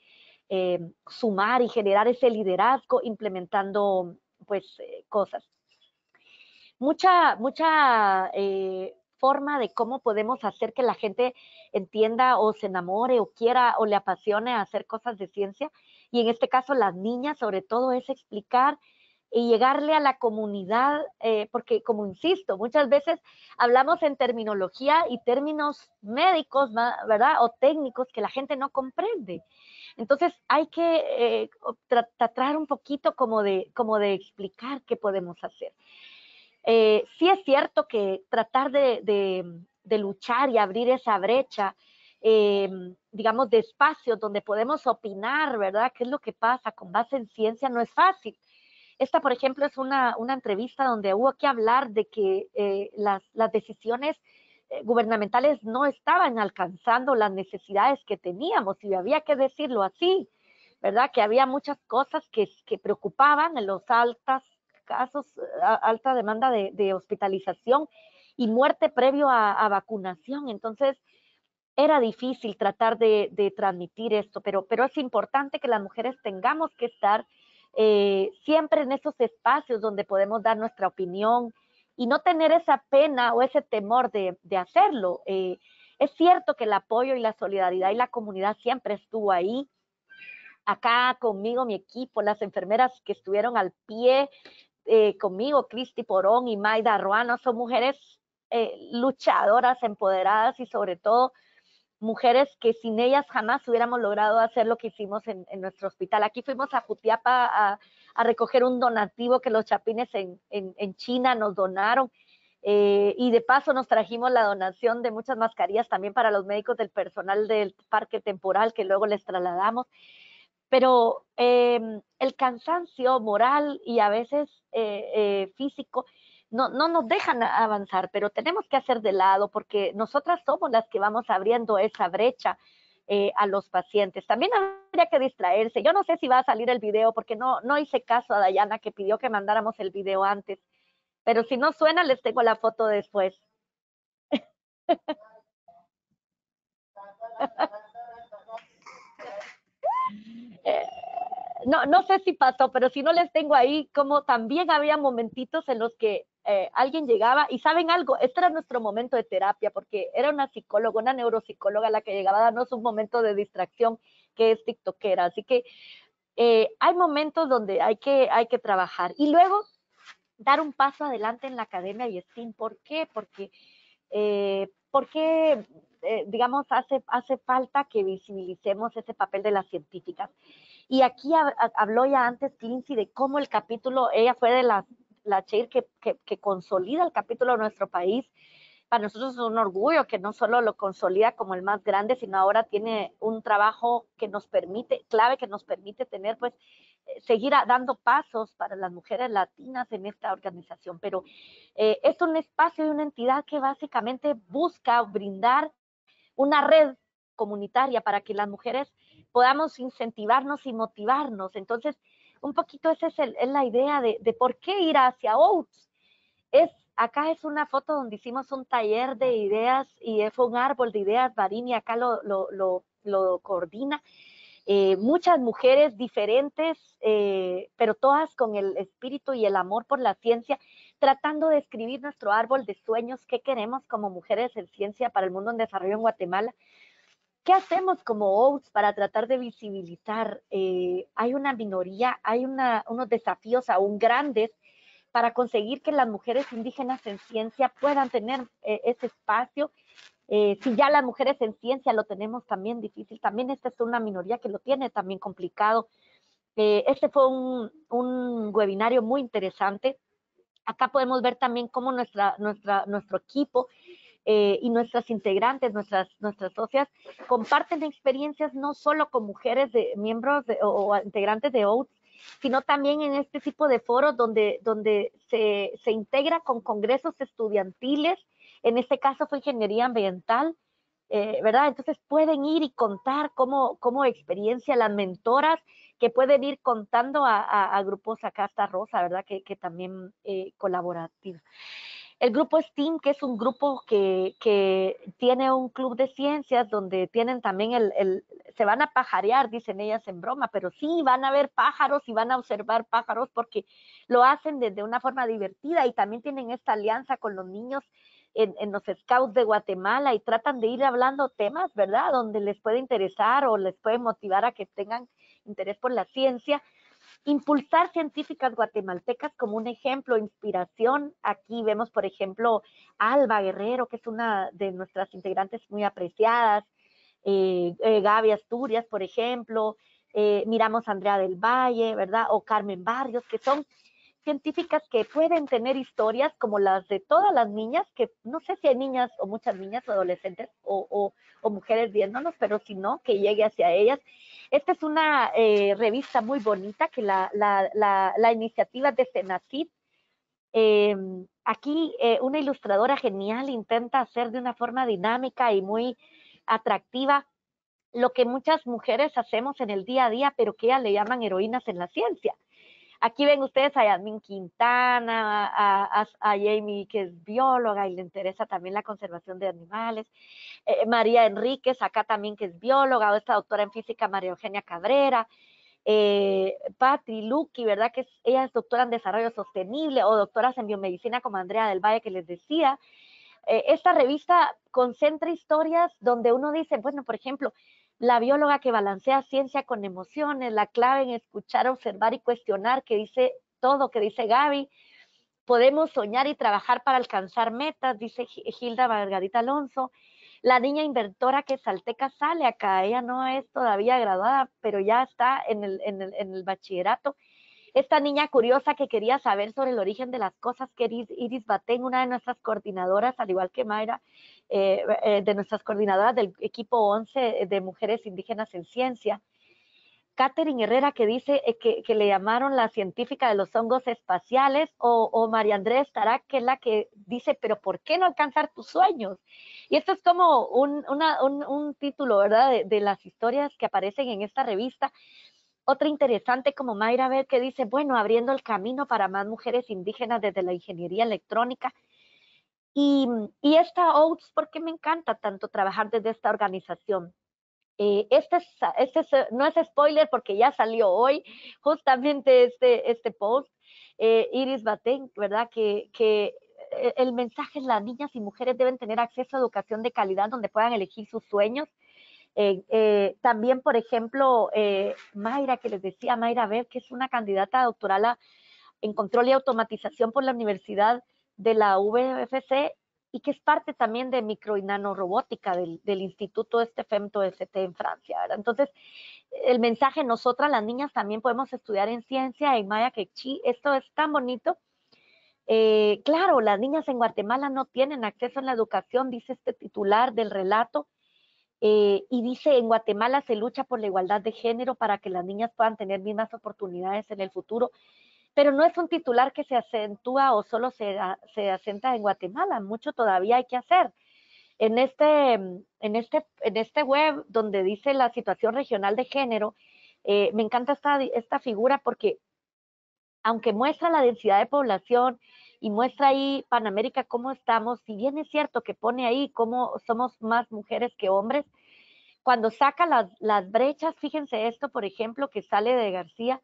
sumar y generar ese liderazgo implementando pues cosas. Mucha forma de cómo podemos hacer que la gente entienda o se enamore o quiera o le apasione hacer cosas de ciencia, y en este caso las niñas sobre todo, es explicar y llegarle a la comunidad, porque como insisto, muchas veces hablamos en terminología y términos médicos, ¿verdad? O técnicos que la gente no comprende. Entonces hay que tratar un poquito como de explicar qué podemos hacer. Sí es cierto que tratar de luchar y abrir esa brecha, digamos, de espacios donde podemos opinar, ¿verdad? ¿Qué es lo que pasa con base en ciencia? No es fácil. Esta, por ejemplo, es una entrevista donde hubo que hablar de que las decisiones gubernamentales no estaban alcanzando las necesidades que teníamos, y había que decirlo así, ¿verdad? Que había muchas cosas que preocupaban en los altos casos, alta demanda de hospitalización y muerte previo a vacunación. Entonces, era difícil tratar de transmitir esto, pero es importante que las mujeres tengamos que estar siempre en esos espacios donde podemos dar nuestra opinión y no tener esa pena o ese temor de hacerlo. Es cierto que el apoyo y la solidaridad y la comunidad siempre estuvo ahí. Acá conmigo, mi equipo, las enfermeras que estuvieron al pie conmigo, Cristi Porón y Maida Ruano, son mujeres luchadoras, empoderadas y sobre todo mujeres que sin ellas jamás hubiéramos logrado hacer lo que hicimos en nuestro hospital. Aquí fuimos a Jutiapa a recoger un donativo que los chapines en China nos donaron, y de paso nos trajimos la donación de muchas mascarillas también para los médicos del personal del parque temporal que luego les trasladamos. Pero el cansancio moral y a veces físico no nos dejan avanzar, pero tenemos que hacer de lado porque nosotras somos las que vamos abriendo esa brecha a los pacientes. También habría que distraerse. Yo no sé si va a salir el video porque no hice caso a Dayana que pidió que mandáramos el video antes, pero si no suena les tengo la foto después. No sé si pasó, pero si no les tengo ahí, como también había momentitos en los que alguien llegaba y ¿saben algo? Este era nuestro momento de terapia porque era una psicóloga, una neuropsicóloga la que llegaba a darnos un momento de distracción que es tiktokera. Así que hay momentos donde hay que trabajar y luego dar un paso adelante en la academia y STEAM. ¿Por qué? Porque digamos, hace falta que visibilicemos ese papel de las científicas. Y aquí habló ya antes Lindsay de cómo el capítulo, ella fue de la chair que consolida el capítulo de nuestro país. Para nosotros es un orgullo que no solo lo consolida como el más grande, sino ahora tiene un trabajo que nos permite, clave que nos permite tener, pues, seguir dando pasos para las mujeres latinas en esta organización. Pero es un espacio y una entidad que básicamente busca brindar una red comunitaria para que las mujeres podamos incentivarnos y motivarnos. Entonces, un poquito esa es la idea de por qué ir hacia Oats. Acá es una foto donde hicimos un taller de ideas y fue un árbol de ideas, Barini acá lo coordina. Muchas mujeres diferentes, pero todas con el espíritu y el amor por la ciencia, tratando de escribir nuestro árbol de sueños, qué queremos como mujeres en ciencia para el mundo en desarrollo en Guatemala. ¿Qué hacemos como OATS para tratar de visibilizar? Hay una minoría, hay unos desafíos aún grandes para conseguir que las mujeres indígenas en ciencia puedan tener ese espacio. Si ya las mujeres en ciencia lo tenemos también difícil, también esta es una minoría que lo tiene también complicado. Este fue un webinario muy interesante. Acá podemos ver también cómo nuestro equipo y nuestras integrantes, nuestras socias, comparten experiencias no solo con mujeres miembros o integrantes de OATS, sino también en este tipo de foros donde se integra con congresos estudiantiles. En este caso fue ingeniería ambiental, ¿verdad? Entonces pueden ir y contar cómo experiencia las mentoras que pueden ir contando a grupos. Acá está Rosa, ¿verdad? Que también colaborativa. El grupo STEAM, que es un grupo que tiene un club de ciencias donde tienen también se van a pajarear, dicen ellas en broma, pero sí van a ver pájaros y van a observar pájaros porque lo hacen de una forma divertida y también tienen esta alianza con los niños en los Scouts de Guatemala y tratan de ir hablando temas, ¿verdad? Donde les puede interesar o les puede motivar a que tengan interés por la ciencia. Impulsar científicas guatemaltecas como un ejemplo, inspiración. Aquí vemos, por ejemplo, Alba Guerrero, que es una de nuestras integrantes muy apreciadas, Gaby Asturias, por ejemplo, miramos a Andrea del Valle, ¿verdad? O Carmen Barrios, que son científicas que pueden tener historias como las de todas las niñas, que no sé si hay niñas o muchas niñas o adolescentes o mujeres viéndonos, pero si no, que llegue hacia ellas. Esta es una revista muy bonita que la iniciativa de Senacid. Aquí una ilustradora genial intenta hacer de una forma dinámica y muy atractiva lo que muchas mujeres hacemos en el día a día, pero que ellas le llaman heroínas en la ciencia. Aquí ven ustedes a Yasmin Quintana, a Jamie, que es bióloga y le interesa también la conservación de animales. María Enríquez, acá también que es bióloga, o esta doctora en física, María Eugenia Cabrera. Patri Luqui, ¿verdad? Ella es doctora en desarrollo sostenible, o doctoras en biomedicina como Andrea del Valle, que les decía. Esta revista concentra historias donde uno dice, bueno, por ejemplo, la bióloga que balancea ciencia con emociones, la clave en escuchar, observar y cuestionar, que dice todo, que dice Gaby. Podemos soñar y trabajar para alcanzar metas, dice Hilda Margarita Alonso. La niña inventora que Salteca sale acá, ella no es todavía graduada, pero ya está en el bachillerato. Esta niña curiosa que quería saber sobre el origen de las cosas, que Iris Batén, una de nuestras coordinadoras, al igual que Mayra, de nuestras coordinadoras del equipo 11 de mujeres indígenas en ciencia. Catherine Herrera, que dice que le llamaron la científica de los hongos espaciales, o María Andrés Tarak, que es la que dice, pero ¿por qué no alcanzar tus sueños? Y esto es como un título, ¿verdad?, de las historias que aparecen en esta revista. Otra interesante como Mayra Ver, que dice, bueno, abriendo el camino para más mujeres indígenas desde la ingeniería electrónica. Y esta OUTS, porque me encanta tanto trabajar desde esta organización. No es spoiler porque ya salió hoy justamente este post, Iris Batén, ¿verdad? Que el mensaje es: las niñas y mujeres deben tener acceso a educación de calidad donde puedan elegir sus sueños. También, por ejemplo, Mayra, que les decía, Mayra Ver, que es una candidata doctoral en control y automatización por la Universidad de la VFC, y que es parte también de micro y nanorobótica del Instituto FEMTO-ST en Francia, ¿verdad? Entonces, el mensaje: nosotras las niñas también podemos estudiar en ciencia, en Maya Quechí. Esto es tan bonito. Claro, las niñas en Guatemala no tienen acceso a la educación, dice este titular del relato, y dice: en Guatemala se lucha por la igualdad de género para que las niñas puedan tener mismas oportunidades en el futuro. Pero no es un titular que se acentúa o solo se asenta en Guatemala, mucho todavía hay que hacer. En este web donde dice la situación regional de género, me encanta esta figura porque aunque muestra la densidad de población y muestra ahí Panamérica cómo estamos, si bien es cierto que pone ahí cómo somos más mujeres que hombres, cuando saca las brechas, fíjense esto, por ejemplo, que sale de García: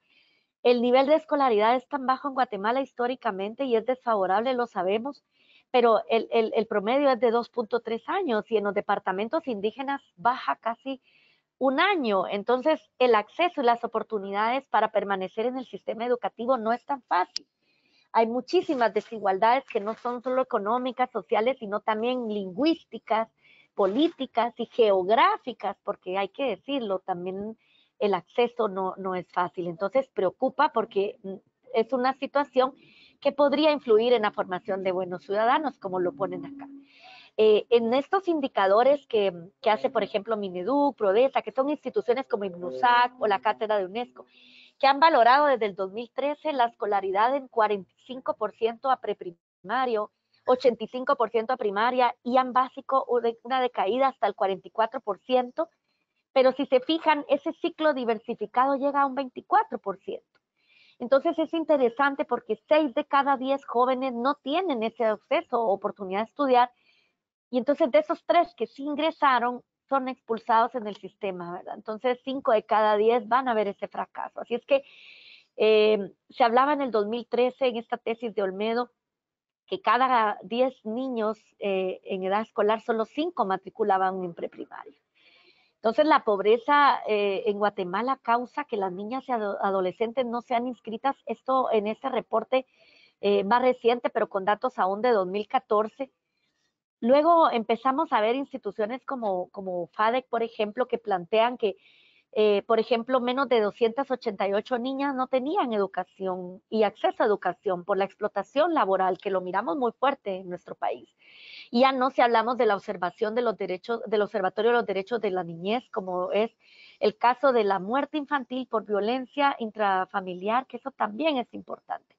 el nivel de escolaridad es tan bajo en Guatemala históricamente y es desfavorable, lo sabemos, pero el promedio es de 2.3 años y en los departamentos indígenas baja casi un año. Entonces, el acceso y las oportunidades para permanecer en el sistema educativo no es tan fácil. Hay muchísimas desigualdades que no son solo económicas, sociales, sino también lingüísticas, políticas y geográficas, porque hay que decirlo, también el acceso no es fácil. Entonces preocupa porque es una situación que podría influir en la formación de buenos ciudadanos, como lo ponen acá. En estos indicadores que hace, por ejemplo, Mineduc, Prodesa, que son instituciones como IMNUSAC o la Cátedra de UNESCO, que han valorado desde el 2013 la escolaridad en 45% a preprimario, 85% a primaria y en básico una decaída hasta el 44%, pero si se fijan, ese ciclo diversificado llega a un 24%. Entonces es interesante porque 6 de cada 10 jóvenes no tienen ese acceso o oportunidad de estudiar, y entonces de esos 3 que sí ingresaron son expulsados en el sistema, ¿verdad? Entonces 5 de cada 10 van a ver ese fracaso. Así es que se hablaba en el 2013 en esta tesis de Olmedo que cada 10 niños en edad escolar solo 5 matriculaban en preprimaria. Entonces, la pobreza en Guatemala causa que las niñas y adolescentes no sean inscritas. Esto en este reporte más reciente, pero con datos aún de 2014. Luego empezamos a ver instituciones como FADEC, por ejemplo, que plantean que, por ejemplo, menos de 288 niñas no tenían educación y acceso a educación por la explotación laboral, que lo miramos muy fuerte en nuestro país. Y ya no si hablamos de la observación de los derechos, del Observatorio de los Derechos de la Niñez, como es el caso de la muerte infantil por violencia intrafamiliar, que eso también es importante.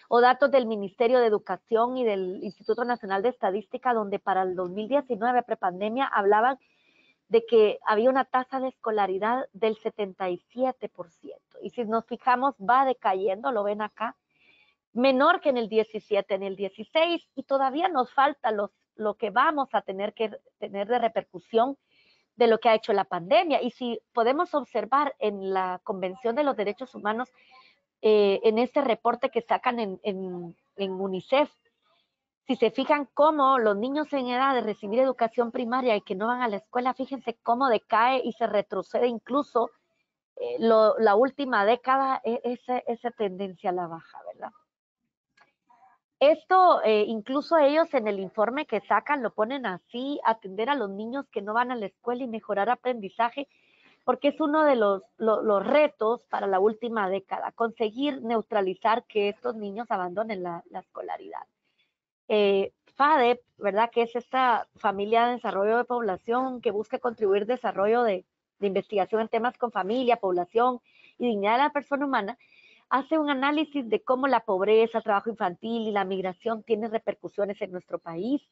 O datos del Ministerio de Educación y del Instituto Nacional de Estadística, donde para el 2019, prepandemia, hablaban de que había una tasa de escolaridad del 77%. Y si nos fijamos, va decayendo, lo ven acá, menor que en el 17, en el 16, y todavía nos falta lo que vamos a tener que tener de repercusión de lo que ha hecho la pandemia. Y si podemos observar en la Convención de los Derechos Humanos, en este reporte que sacan en UNICEF, si se fijan cómo los niños en edad de recibir educación primaria y que no van a la escuela, fíjense cómo decae y se retrocede incluso la última década, esa tendencia a la baja, ¿verdad? Esto, incluso ellos en el informe que sacan lo ponen así: atender a los niños que no van a la escuela y mejorar aprendizaje, porque es uno de los retos para la última década, conseguir neutralizar que estos niños abandonen la escolaridad. FADEP, ¿verdad? Que es esta familia de desarrollo de población que busca contribuir desarrollo de investigación en temas con familia, población y dignidad de la persona humana, hace un análisis de cómo la pobreza, trabajo infantil y la migración tienen repercusiones en nuestro país.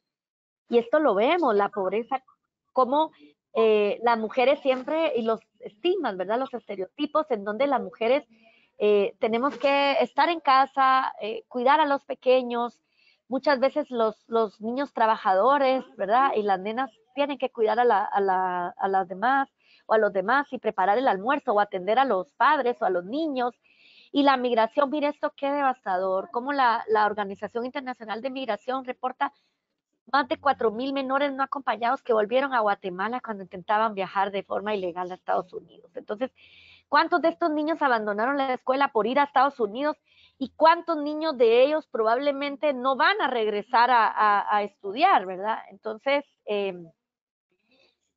Y esto lo vemos, la pobreza, cómo las mujeres siempre, y los estigmas, ¿verdad? Los estereotipos en donde las mujeres tenemos que estar en casa, cuidar a los pequeños, muchas veces los niños trabajadores, ¿verdad? Y las nenas tienen que cuidar a las demás o a los demás y preparar el almuerzo o atender a los padres o a los niños. Y la migración, mire esto qué devastador, cómo la Organización Internacional de Migración reporta más de 4,000 menores no acompañados que volvieron a Guatemala cuando intentaban viajar de forma ilegal a Estados Unidos. Entonces, ¿cuántos de estos niños abandonaron la escuela por ir a Estados Unidos? ¿Y cuántos niños de ellos probablemente no van a regresar a estudiar, verdad? Entonces,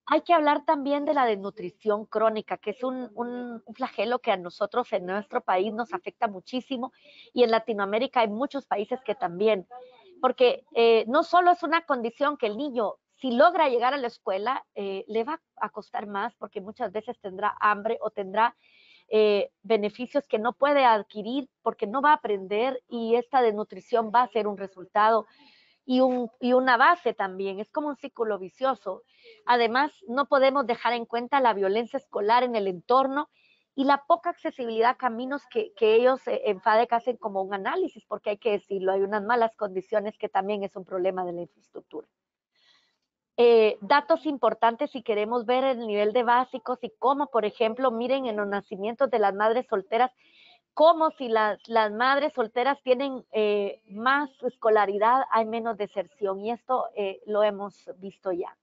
hay que hablar también de la desnutrición crónica, que es un flagelo que a nosotros en nuestro país nos afecta muchísimo, y en Latinoamérica hay muchos países que también, porque no solo es una condición que el niño, si logra llegar a la escuela, le va a costar más porque muchas veces tendrá hambre o tendrá beneficios que no puede adquirir porque no va a aprender, y esta desnutrición va a ser un resultado y una base también, es como un círculo vicioso. Además, no podemos dejar en cuenta la violencia escolar en el entorno y la poca accesibilidad a caminos que ellos en FADEC hacen como un análisis, porque hay que decirlo, hay unas malas condiciones que también es un problema de la infraestructura. Datos importantes si queremos ver el nivel de básicos y cómo, por ejemplo, miren en los nacimientos de las madres solteras, como si las madres solteras tienen más escolaridad, hay menos deserción, y esto lo hemos visto ya.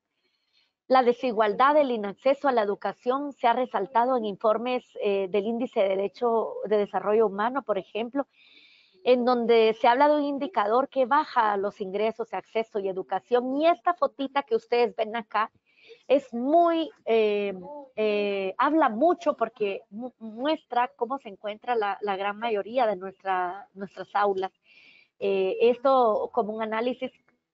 La desigualdad del inacceso a la educación se ha resaltado en informes del Índice de Desarrollo Humano, por ejemplo, en donde se habla de un indicador que baja los ingresos, acceso y educación, y esta fotita que ustedes ven acá es muy, habla mucho porque muestra cómo se encuentra la gran mayoría de nuestras aulas. Esto como un análisis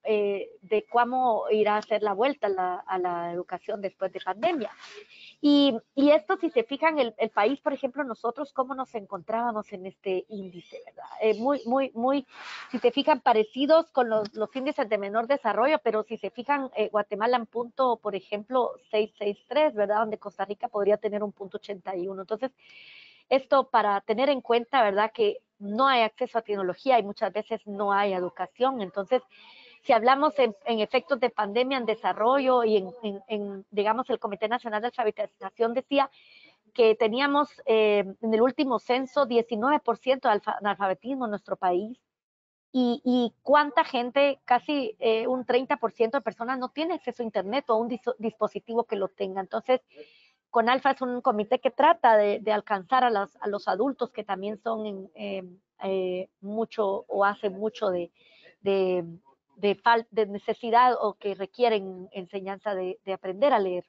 de cómo irá a ser la vuelta a la educación después de pandemia. Y esto, si se fijan, el país, por ejemplo, nosotros, cómo nos encontrábamos en este índice, ¿verdad? Muy, si se fijan, parecidos con los índices de menor desarrollo, pero si se fijan, Guatemala en punto, por ejemplo, 663, ¿verdad? Donde Costa Rica podría tener un punto 81. Entonces, esto para tener en cuenta, ¿verdad? Que no hay acceso a tecnología y muchas veces no hay educación. Entonces, si hablamos en efectos de pandemia en desarrollo y digamos, el Comité Nacional de Alfabetización decía que teníamos en el último censo 19% de analfabetismo en nuestro país, y cuánta gente, casi un 30% de personas no tiene acceso a Internet o a un dispositivo que lo tenga. Entonces, CONALFA es un comité que trata de alcanzar a los adultos que también son mucho o hacen mucho de necesidad o que requieren enseñanza de aprender a leer.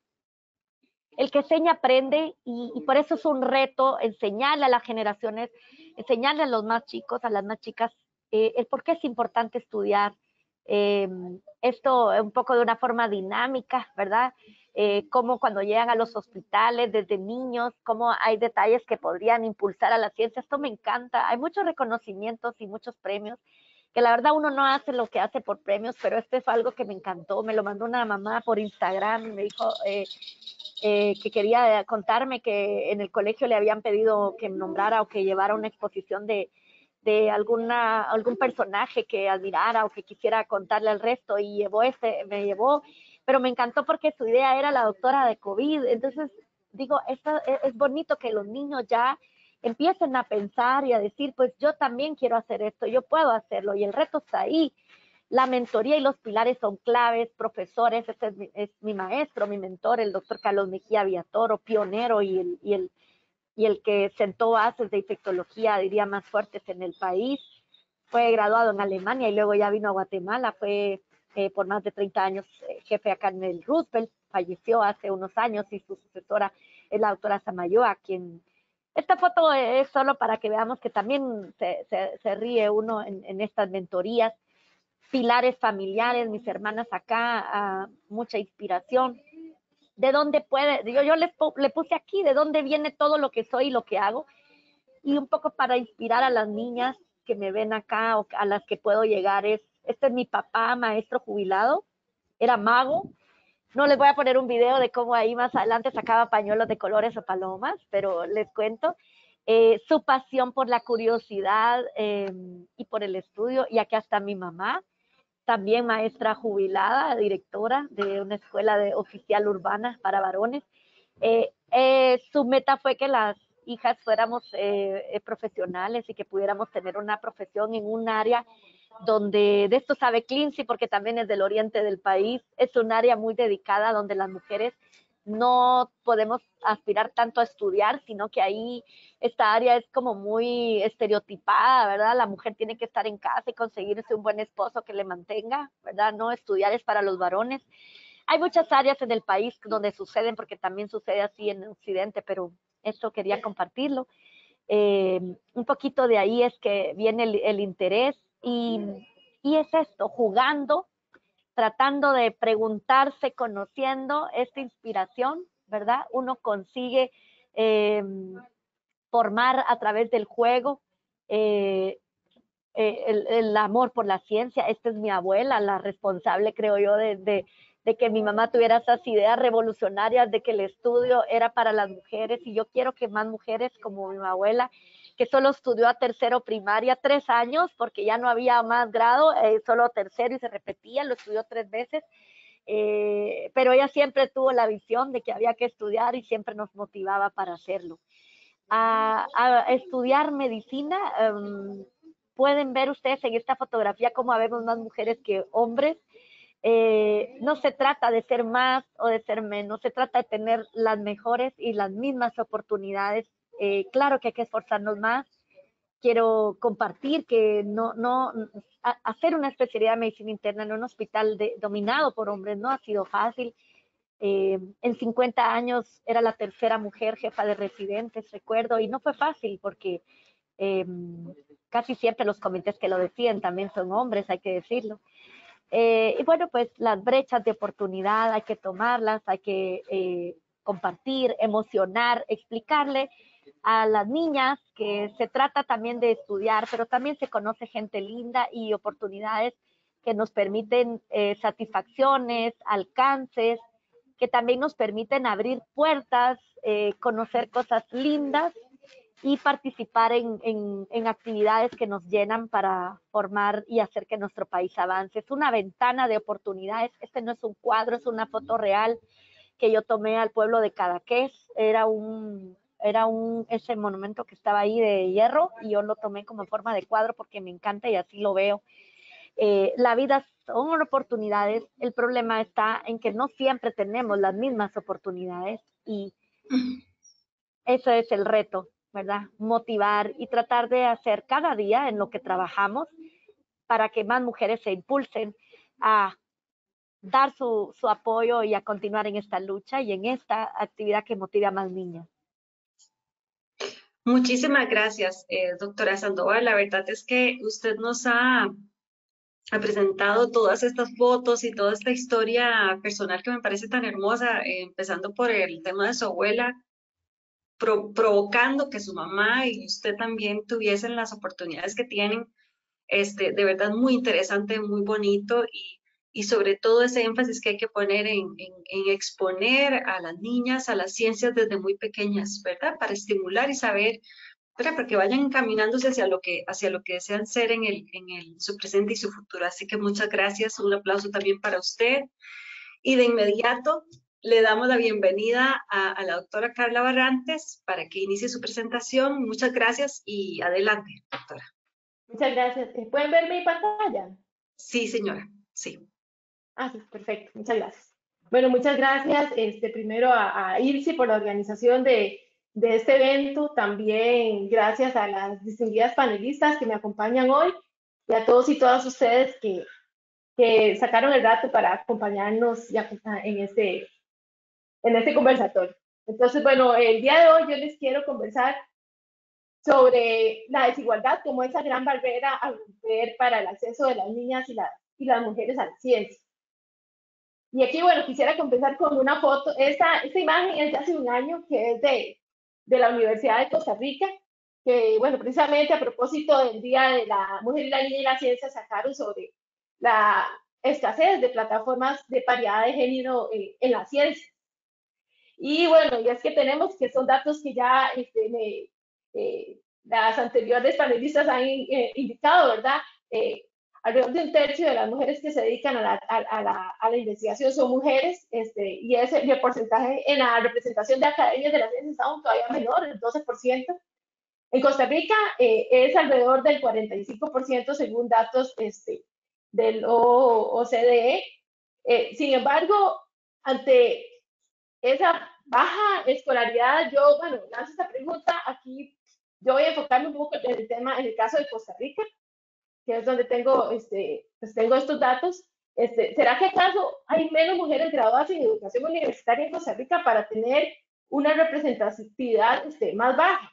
El que enseña aprende y por eso es un reto enseñarle a las generaciones, enseñarle a los más chicos, a las más chicas, el por qué es importante estudiar. Esto un poco de una forma dinámica, ¿verdad? Como cuando llegan a los hospitales desde niños, cómo hay detalles que podrían impulsar a la ciencia. Esto me encanta. Hay muchos reconocimientos y muchos premios que la verdad uno no hace lo que hace por premios, pero este fue algo que me encantó. Me lo mandó una mamá por Instagram y me dijo que quería contarme que en el colegio le habían pedido que nombrara o que llevara una exposición de algún personaje que admirara o que quisiera contarle al resto y me llevó, pero me encantó porque su idea era la doctora de COVID. Entonces, digo, es bonito que los niños ya empiecen a pensar y a decir, pues yo también quiero hacer esto, yo puedo hacerlo y el reto está ahí. La mentoría y los pilares son claves, profesores, este es mi maestro, mi mentor, el doctor Carlos Mejía Villatoro, pionero y el que sentó bases de infectología, diría, más fuertes en el país. Fue graduado en Alemania y luego ya vino a Guatemala, fue por más de 30 años jefe acá en el Roosevelt, falleció hace unos años y su sucesora es la doctora Samayoa, quien... Esta foto es solo para que veamos que también se ríe uno en estas mentorías. Pilares familiares, mis hermanas acá, mucha inspiración. ¿De dónde puede? Yo le puse aquí, ¿de dónde viene todo lo que soy y lo que hago? Y un poco para inspirar a las niñas que me ven acá o a las que puedo llegar este es mi papá, maestro jubilado, era mago. No les voy a poner un video de cómo ahí más adelante sacaba pañuelos de colores o palomas, pero les cuento. Su pasión por la curiosidad y por el estudio, y aquí está mi mamá, también maestra jubilada, directora de una escuela de oficial urbana para varones. Su meta fue que las hijas fuéramos profesionales y que pudiéramos tener una profesión en un área donde, de esto sabe Clincy porque también es del oriente del país, es un área muy dedicada donde las mujeres no podemos aspirar tanto a estudiar, sino que ahí esta área es como muy estereotipada, ¿verdad? La mujer tiene que estar en casa y conseguirse un buen esposo que le mantenga, ¿verdad? No estudiar es para los varones. Hay muchas áreas en el país donde suceden, porque también sucede así en Occidente, pero esto quería compartirlo. Un poquito de ahí es que viene el interés y es esto, jugando, tratando de preguntarse, conociendo esta inspiración, ¿verdad? Uno consigue formar a través del juego el amor por la ciencia. Esta es mi abuela, la responsable, creo yo, de que mi mamá tuviera esas ideas revolucionarias de que el estudio era para las mujeres, y yo quiero que más mujeres como mi abuela, que solo estudió a tercero primaria 3 años, porque ya no había más grado, solo tercero y se repetía, lo estudió 3 veces, pero ella siempre tuvo la visión de que había que estudiar y siempre nos motivaba para hacerlo. A estudiar medicina, pueden ver ustedes en esta fotografía cómo habemos más mujeres que hombres. No se trata de ser más o de ser menos, se trata de tener las mejores y las mismas oportunidades. Claro que hay que esforzarnos más. Quiero compartir que hacer una especialidad de medicina interna en un hospital dominado por hombres no ha sido fácil. En 50 años era la tercera mujer jefa de residentes, recuerdo, y no fue fácil porque casi siempre los comités que lo deciden también son hombres, hay que decirlo. Y bueno, pues las brechas de oportunidad hay que tomarlas, hay que compartir, emocionar, explicarle a las niñas que se trata también de estudiar, pero también se conoce gente linda y oportunidades que nos permiten satisfacciones, alcances, que también nos permiten abrir puertas, conocer cosas lindas y participar en actividades que nos llenan para formar y hacer que nuestro país avance. Es una ventana de oportunidades. Este no es un cuadro, es una foto real que yo tomé al pueblo de Cadaqués. Era un era ese monumento que estaba ahí de hierro y yo lo tomé como en forma de cuadro porque me encanta y así lo veo. La vida son oportunidades, el problema está en que no siempre tenemos las mismas oportunidades y eso es el reto, ¿verdad? Motivar y tratar de hacer cada día en lo que trabajamos para que más mujeres se impulsen a dar su apoyo y a continuar en esta lucha y en esta actividad que motiva a más niñas. Muchísimas gracias, doctora Sandoval. La verdad es que usted nos ha presentado todas estas fotos y toda esta historia personal que me parece tan hermosa, empezando por el tema de su abuela, provocando que su mamá y usted también tuviesen las oportunidades que tienen. De verdad muy interesante, muy bonito y sobre todo ese énfasis que hay que poner en exponer a las niñas a las ciencias desde muy pequeñas, ¿verdad? Para estimular y saber, ¿verdad? Para que vayan encaminándose hacia lo que desean ser su presente y su futuro. Así que muchas gracias, un aplauso también para usted. Y de inmediato le damos la bienvenida a la doctora Carla Barrantes para que inicie su presentación. Muchas gracias y adelante, doctora. Muchas gracias. ¿Pueden ver mi pantalla? Sí, señora, sí. Ah, sí, perfecto. Muchas gracias. Bueno, muchas gracias primero a ILSI por la organización de este evento. También gracias a las distinguidas panelistas que me acompañan hoy y a todos y todas ustedes que sacaron el rato para acompañarnos en este conversatorio. Entonces, bueno, el día de hoy yo les quiero conversar sobre la desigualdad como esa gran barrera a romper para el acceso de las niñas y las mujeres a la ciencia. Y aquí, bueno, quisiera comenzar con una foto. Esta imagen es de hace un año, que es de la Universidad de Costa Rica, que, bueno, precisamente a propósito del Día de la Mujer y la Niña y la Ciencia, sacaron sobre la escasez de plataformas de paridad de género en la ciencia. Y bueno, y es que tenemos que son datos que ya las anteriores panelistas han indicado, ¿verdad? Alrededor de un tercio de las mujeres que se dedican a la investigación son mujeres, y el porcentaje en la representación de academias de la ciencia es aún todavía menor, el 12%. En Costa Rica es alrededor del 45% según datos del OCDE. Sin embargo, ante esa baja escolaridad, yo, bueno, lanzo esta pregunta aquí. Yo voy a enfocarme un poco en el tema, en el caso de Costa Rica, que es donde tengo, pues tengo estos datos. ¿Será que acaso hay menos mujeres graduadas en educación universitaria en Costa Rica para tener una representatividad más baja?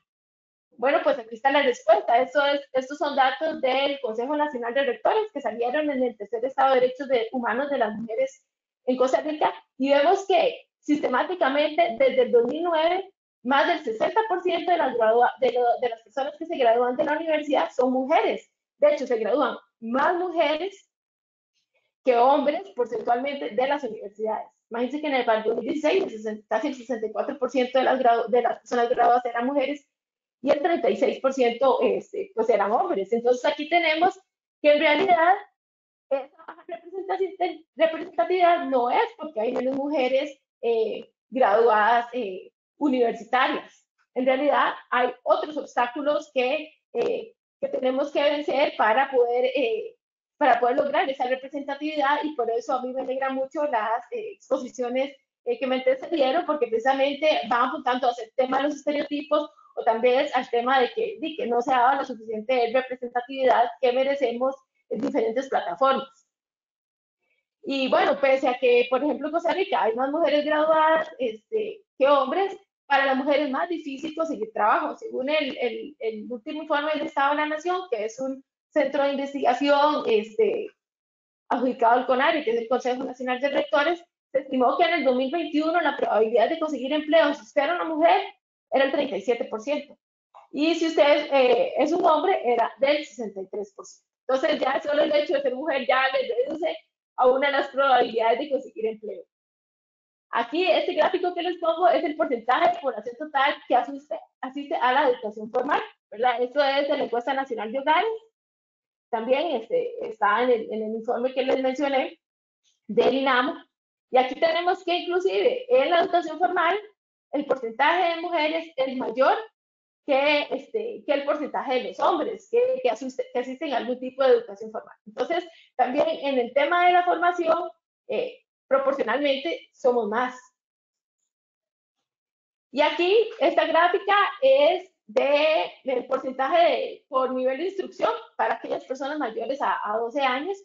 Bueno, pues aquí está la respuesta. Estos son datos del Consejo Nacional de Rectores que salieron en el tercer Estado de Derechos Humanos de las Mujeres en Costa Rica, y vemos que sistemáticamente desde el 2009 más del 60% de las personas que se gradúan de la universidad son mujeres. De hecho, se gradúan más mujeres que hombres porcentualmente de las universidades. Imagínense que en el 2016 casi el 64% de las personas graduadas eran mujeres y el 36% pues eran hombres. Entonces aquí tenemos que en realidad esa baja representatividad no es porque hay menos mujeres graduadas universitarias. En realidad hay otros obstáculos que tenemos que vencer para poder lograr esa representatividad, y por eso a mí me alegra mucho las exposiciones que me antecedieron, porque precisamente van apuntando hacia el tema de los estereotipos o también al tema de que no se ha dado la suficiente representatividad que merecemos en diferentes plataformas. Y bueno, pese a que, por ejemplo, en Costa Rica hay más mujeres graduadas que hombres, para las mujeres es más difícil conseguir trabajo. Según el último informe del Estado de la Nación, que es un centro de investigación adjudicado al CONARE, que es el Consejo Nacional de Rectores, se estimó que en el 2021 la probabilidad de conseguir empleo si usted era una mujer era el 37%. Y si usted es un hombre, era del 63%. Entonces, ya solo el hecho de ser mujer ya le reduce a una de las probabilidades de conseguir empleo. Aquí, este gráfico que les pongo es el porcentaje de población total que asiste a la educación formal, ¿verdad? Esto es de la encuesta nacional de hogares. También está en el informe que les mencioné del INAMO. Y aquí tenemos que inclusive en la educación formal el porcentaje de mujeres es mayor que el porcentaje de los hombres que asisten a algún tipo de educación formal. Entonces, también en el tema de la formación, proporcionalmente somos más. Y aquí, esta gráfica es del porcentaje por nivel de instrucción para aquellas personas mayores a 12 años.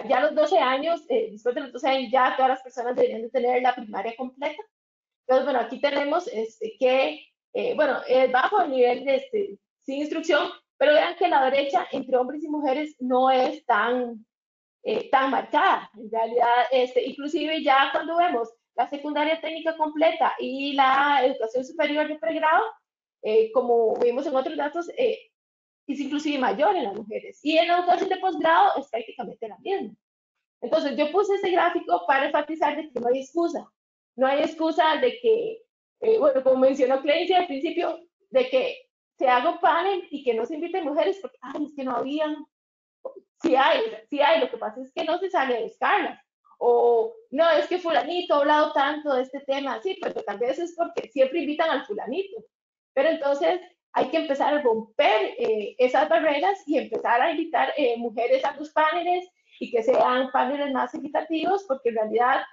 Ya a los 12 años, después de los 12 años, ya todas las personas deberían de tener la primaria completa. Entonces, bueno, aquí tenemos bueno, es bajo el nivel sin instrucción, pero vean que la brecha entre hombres y mujeres no es tan marcada. En realidad, inclusive ya cuando vemos la secundaria técnica completa y la educación superior de pregrado, como vimos en otros datos, es inclusive mayor en las mujeres. Y en la educación de posgrado es prácticamente la misma. Entonces, yo puse este gráfico para enfatizar de que no hay excusa. No hay excusa de que, bueno, como mencionó Clancy al principio, de que se haga un panel y que no se inviten mujeres porque, ay, es que no habían. Sí hay, lo que pasa es que no se sale a buscarlas. O, no, es que fulanito ha hablado tanto de este tema. Sí, pero tal vez es porque siempre invitan al fulanito. Pero entonces hay que empezar a romper esas barreras y empezar a invitar mujeres a los paneles y que sean paneles más equitativos, porque en realidad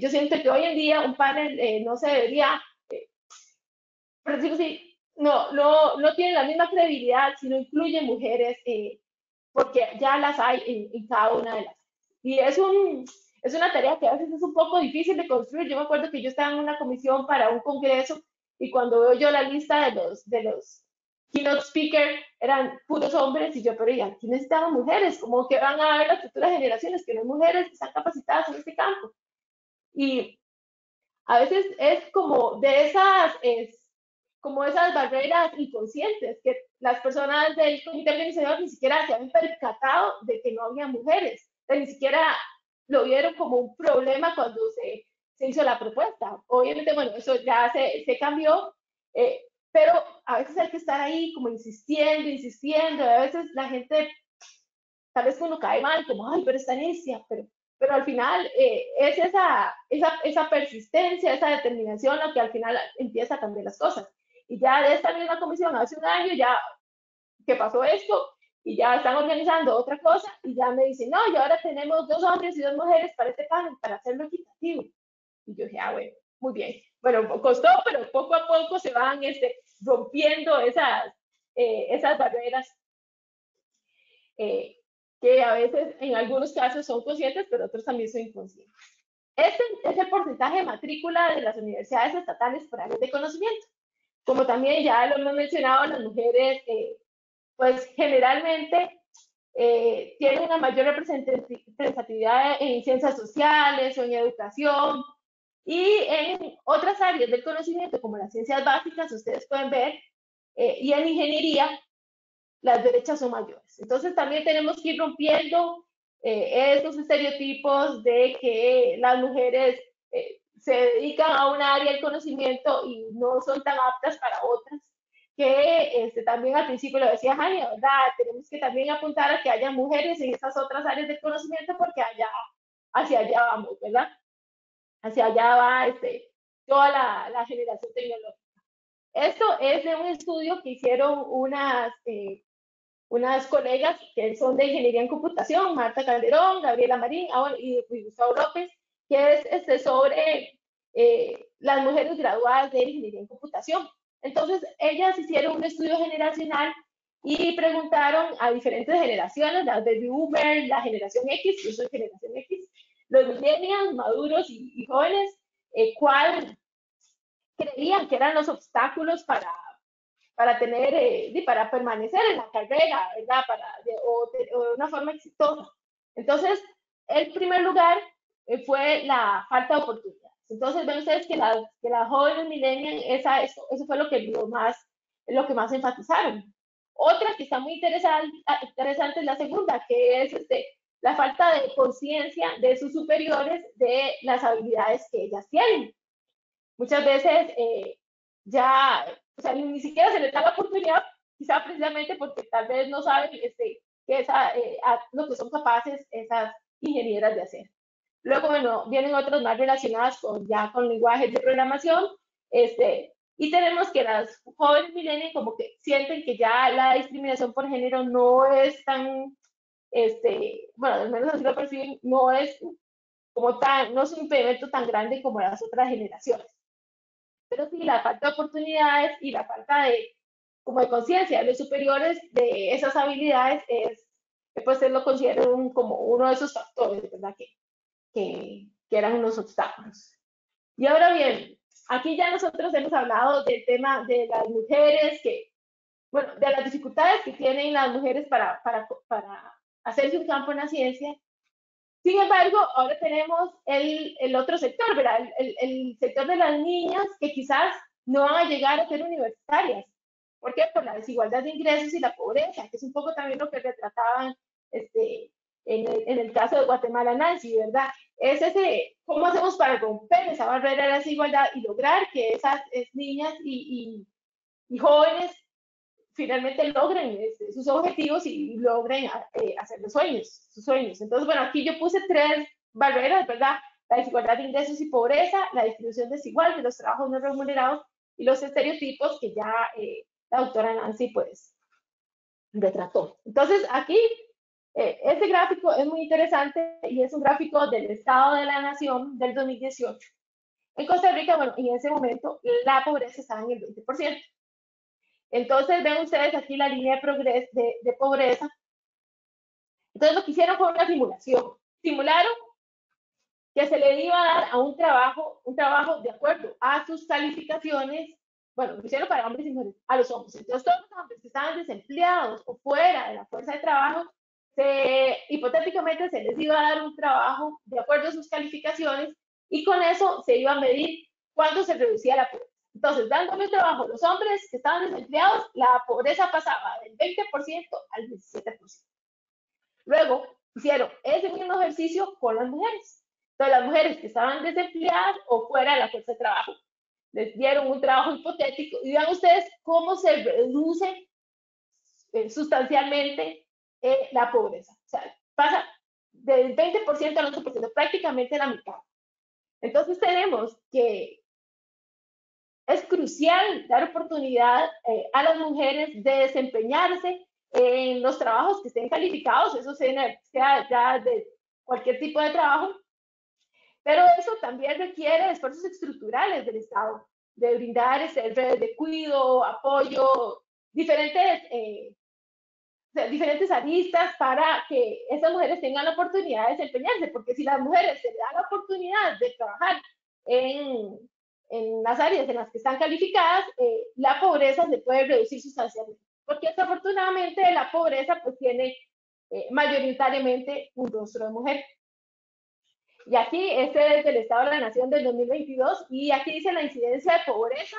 yo siento que hoy en día un panel no se debería, por decirlo así, no tiene la misma credibilidad si no incluye mujeres, porque ya las hay en cada una de las. Y es una tarea que a veces es un poco difícil de construir. Yo me acuerdo que yo estaba en una comisión para un congreso y cuando veo yo la lista de los keynote speakers, eran puros hombres y yo, pero ya, aquí necesitamos mujeres, como que van a ver las futuras generaciones que no hay mujeres que están capacitadas en este campo. Y a veces es como de esas barreras inconscientes que las personas del comité organizador ni siquiera se habían percatado de que no había mujeres, ni siquiera lo vieron como un problema cuando se hizo la propuesta. Obviamente, bueno, eso ya se cambió, pero a veces hay que estar ahí como insistiendo, a veces la gente, tal vez uno cae mal, como, ay, pero está necia, pero al final es esa persistencia, esa determinación lo que al final empieza a cambiar las cosas. Y ya de esta misma comisión, hace un año, ya que pasó esto, y ya están organizando otra cosa, y ya me dicen, no, y ahora tenemos 2 hombres y 2 mujeres para este panel, para hacerlo equitativo. Y yo dije, bueno, muy bien. Bueno, costó, pero poco a poco se van rompiendo esas barreras que a veces, en algunos casos, son conscientes, pero otros también son inconscientes. Este es el porcentaje de matrícula de las universidades estatales por áreas de conocimiento. Como también ya lo hemos mencionado, las mujeres, pues generalmente tienen una mayor representatividad en ciencias sociales o en educación, y en otras áreas del conocimiento, como las ciencias básicas, ustedes pueden ver, y en ingeniería, las brechas son mayores. Entonces también tenemos que ir rompiendo esos estereotipos de que las mujeres se dedican a un área del conocimiento y no son tan aptas para otras, que también al principio lo decía Jania, ¿verdad? Tenemos que también apuntar a que haya mujeres en estas otras áreas del conocimiento porque hacia allá vamos, ¿verdad? Hacia allá va toda la generación tecnológica. Esto es de un estudio que hicieron unas colegas que son de ingeniería en computación, Marta Calderón, Gabriela Marín y Gustavo López, que es sobre las mujeres graduadas de ingeniería en computación. Entonces, ellas hicieron un estudio generacional y preguntaron a diferentes generaciones, las baby boomers, la generación X, yo soy generación X, los millennials, maduros y jóvenes, cuál creían que eran los obstáculos para permanecer en la carrera, ¿verdad? O de una forma exitosa. Entonces, el primer lugar fue la falta de oportunidades. Entonces, ven ustedes que las jóvenes millennials, eso fue lo que más enfatizaron. Otra que está muy interesante es la segunda, que es la falta de conciencia de sus superiores de las habilidades que ellas tienen. Muchas veces ya, o sea, ni siquiera se les da la oportunidad, quizá precisamente porque tal vez no saben lo que son capaces esas ingenieras de hacer. Luego, bueno, vienen otras más relacionadas con lenguajes de programación, Y tenemos que las jóvenes millennials como que sienten que ya la discriminación por género no es tan, bueno, al menos así lo perciben, no es como tan, no es un impedimento tan grande como las otras generaciones. Pero sí, la falta de oportunidades y la falta de, como de conciencia de los superiores de esas habilidades pues él lo considero como uno de esos factores, ¿verdad? Que eran unos obstáculos. Y ahora bien, aquí ya nosotros hemos hablado del tema de las mujeres, bueno, de las dificultades que tienen las mujeres para hacerse un campo en la ciencia. Sin embargo, ahora tenemos el otro sector, ¿verdad? El sector de las niñas que quizás no van a llegar a ser universitarias. ¿Por qué? Por la desigualdad de ingresos y la pobreza, que es un poco también lo que retrataban en el caso de Guatemala, Nancy, ¿verdad? Es ¿cómo hacemos para romper esa barrera de la desigualdad y lograr que esas niñas y jóvenes finalmente logren sus objetivos y logren hacer sus sueños? Entonces, bueno, aquí yo puse 3 barreras, ¿verdad? La desigualdad de ingresos y pobreza, la distribución desigual de los trabajos no remunerados y los estereotipos que ya la doctora Nancy, pues, retrató. Entonces, aquí, este gráfico es muy interesante y es un gráfico del Estado de la Nación del 2018. En Costa Rica, bueno, en ese momento, la pobreza estaba en el 20%. Entonces, ven ustedes aquí la línea de pobreza. Entonces, lo que hicieron fue una simulación. Simularon que se le iba a dar a un trabajo de acuerdo a sus calificaciones. Bueno, lo hicieron para hombres y mujeres, a los hombres. Entonces, todos los hombres que estaban desempleados o fuera de la fuerza de trabajo, hipotéticamente se les iba a dar un trabajo de acuerdo a sus calificaciones y con eso se iba a medir cuánto se reducía la pobreza. Entonces, dándole trabajo a los hombres que estaban desempleados, la pobreza pasaba del 20% al 17%. Luego, hicieron ese mismo ejercicio con las mujeres. Entonces, las mujeres que estaban desempleadas o fuera de la fuerza de trabajo, les dieron un trabajo hipotético y vean ustedes cómo se reduce sustancialmente la pobreza. O sea, pasa del 20% al 11%, prácticamente la mitad. Entonces tenemos que es crucial dar oportunidad a las mujeres de desempeñarse en los trabajos que estén calificados, eso sea ya de cualquier tipo de trabajo, pero eso también requiere esfuerzos estructurales del Estado, de brindar redes de cuidado, apoyo, diferentes aristas para que esas mujeres tengan la oportunidad de desempeñarse, porque si las mujeres se les da la oportunidad de trabajar en las áreas en las que están calificadas, la pobreza se puede reducir sustancialmente, porque desafortunadamente la pobreza pues tiene mayoritariamente un rostro de mujer. Y aquí, este es del Estado de la Nación del 2022, y aquí dice la incidencia de pobreza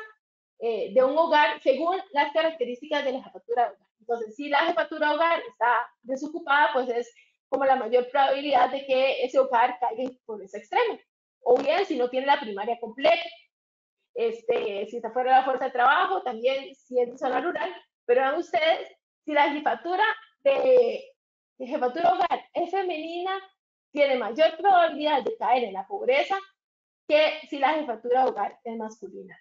de un hogar según las características de la jefatura de hogar. Entonces, si la jefatura de hogar está desocupada, pues es como la mayor probabilidad de que ese hogar caiga en pobreza extrema. O bien, si no tiene la primaria completa, si está fuera de la fuerza de trabajo, también si es de zona rural. Pero vean ustedes, si la jefatura de jefatura de hogar es femenina, tiene mayor probabilidad de caer en la pobreza que si la jefatura de hogar es masculina.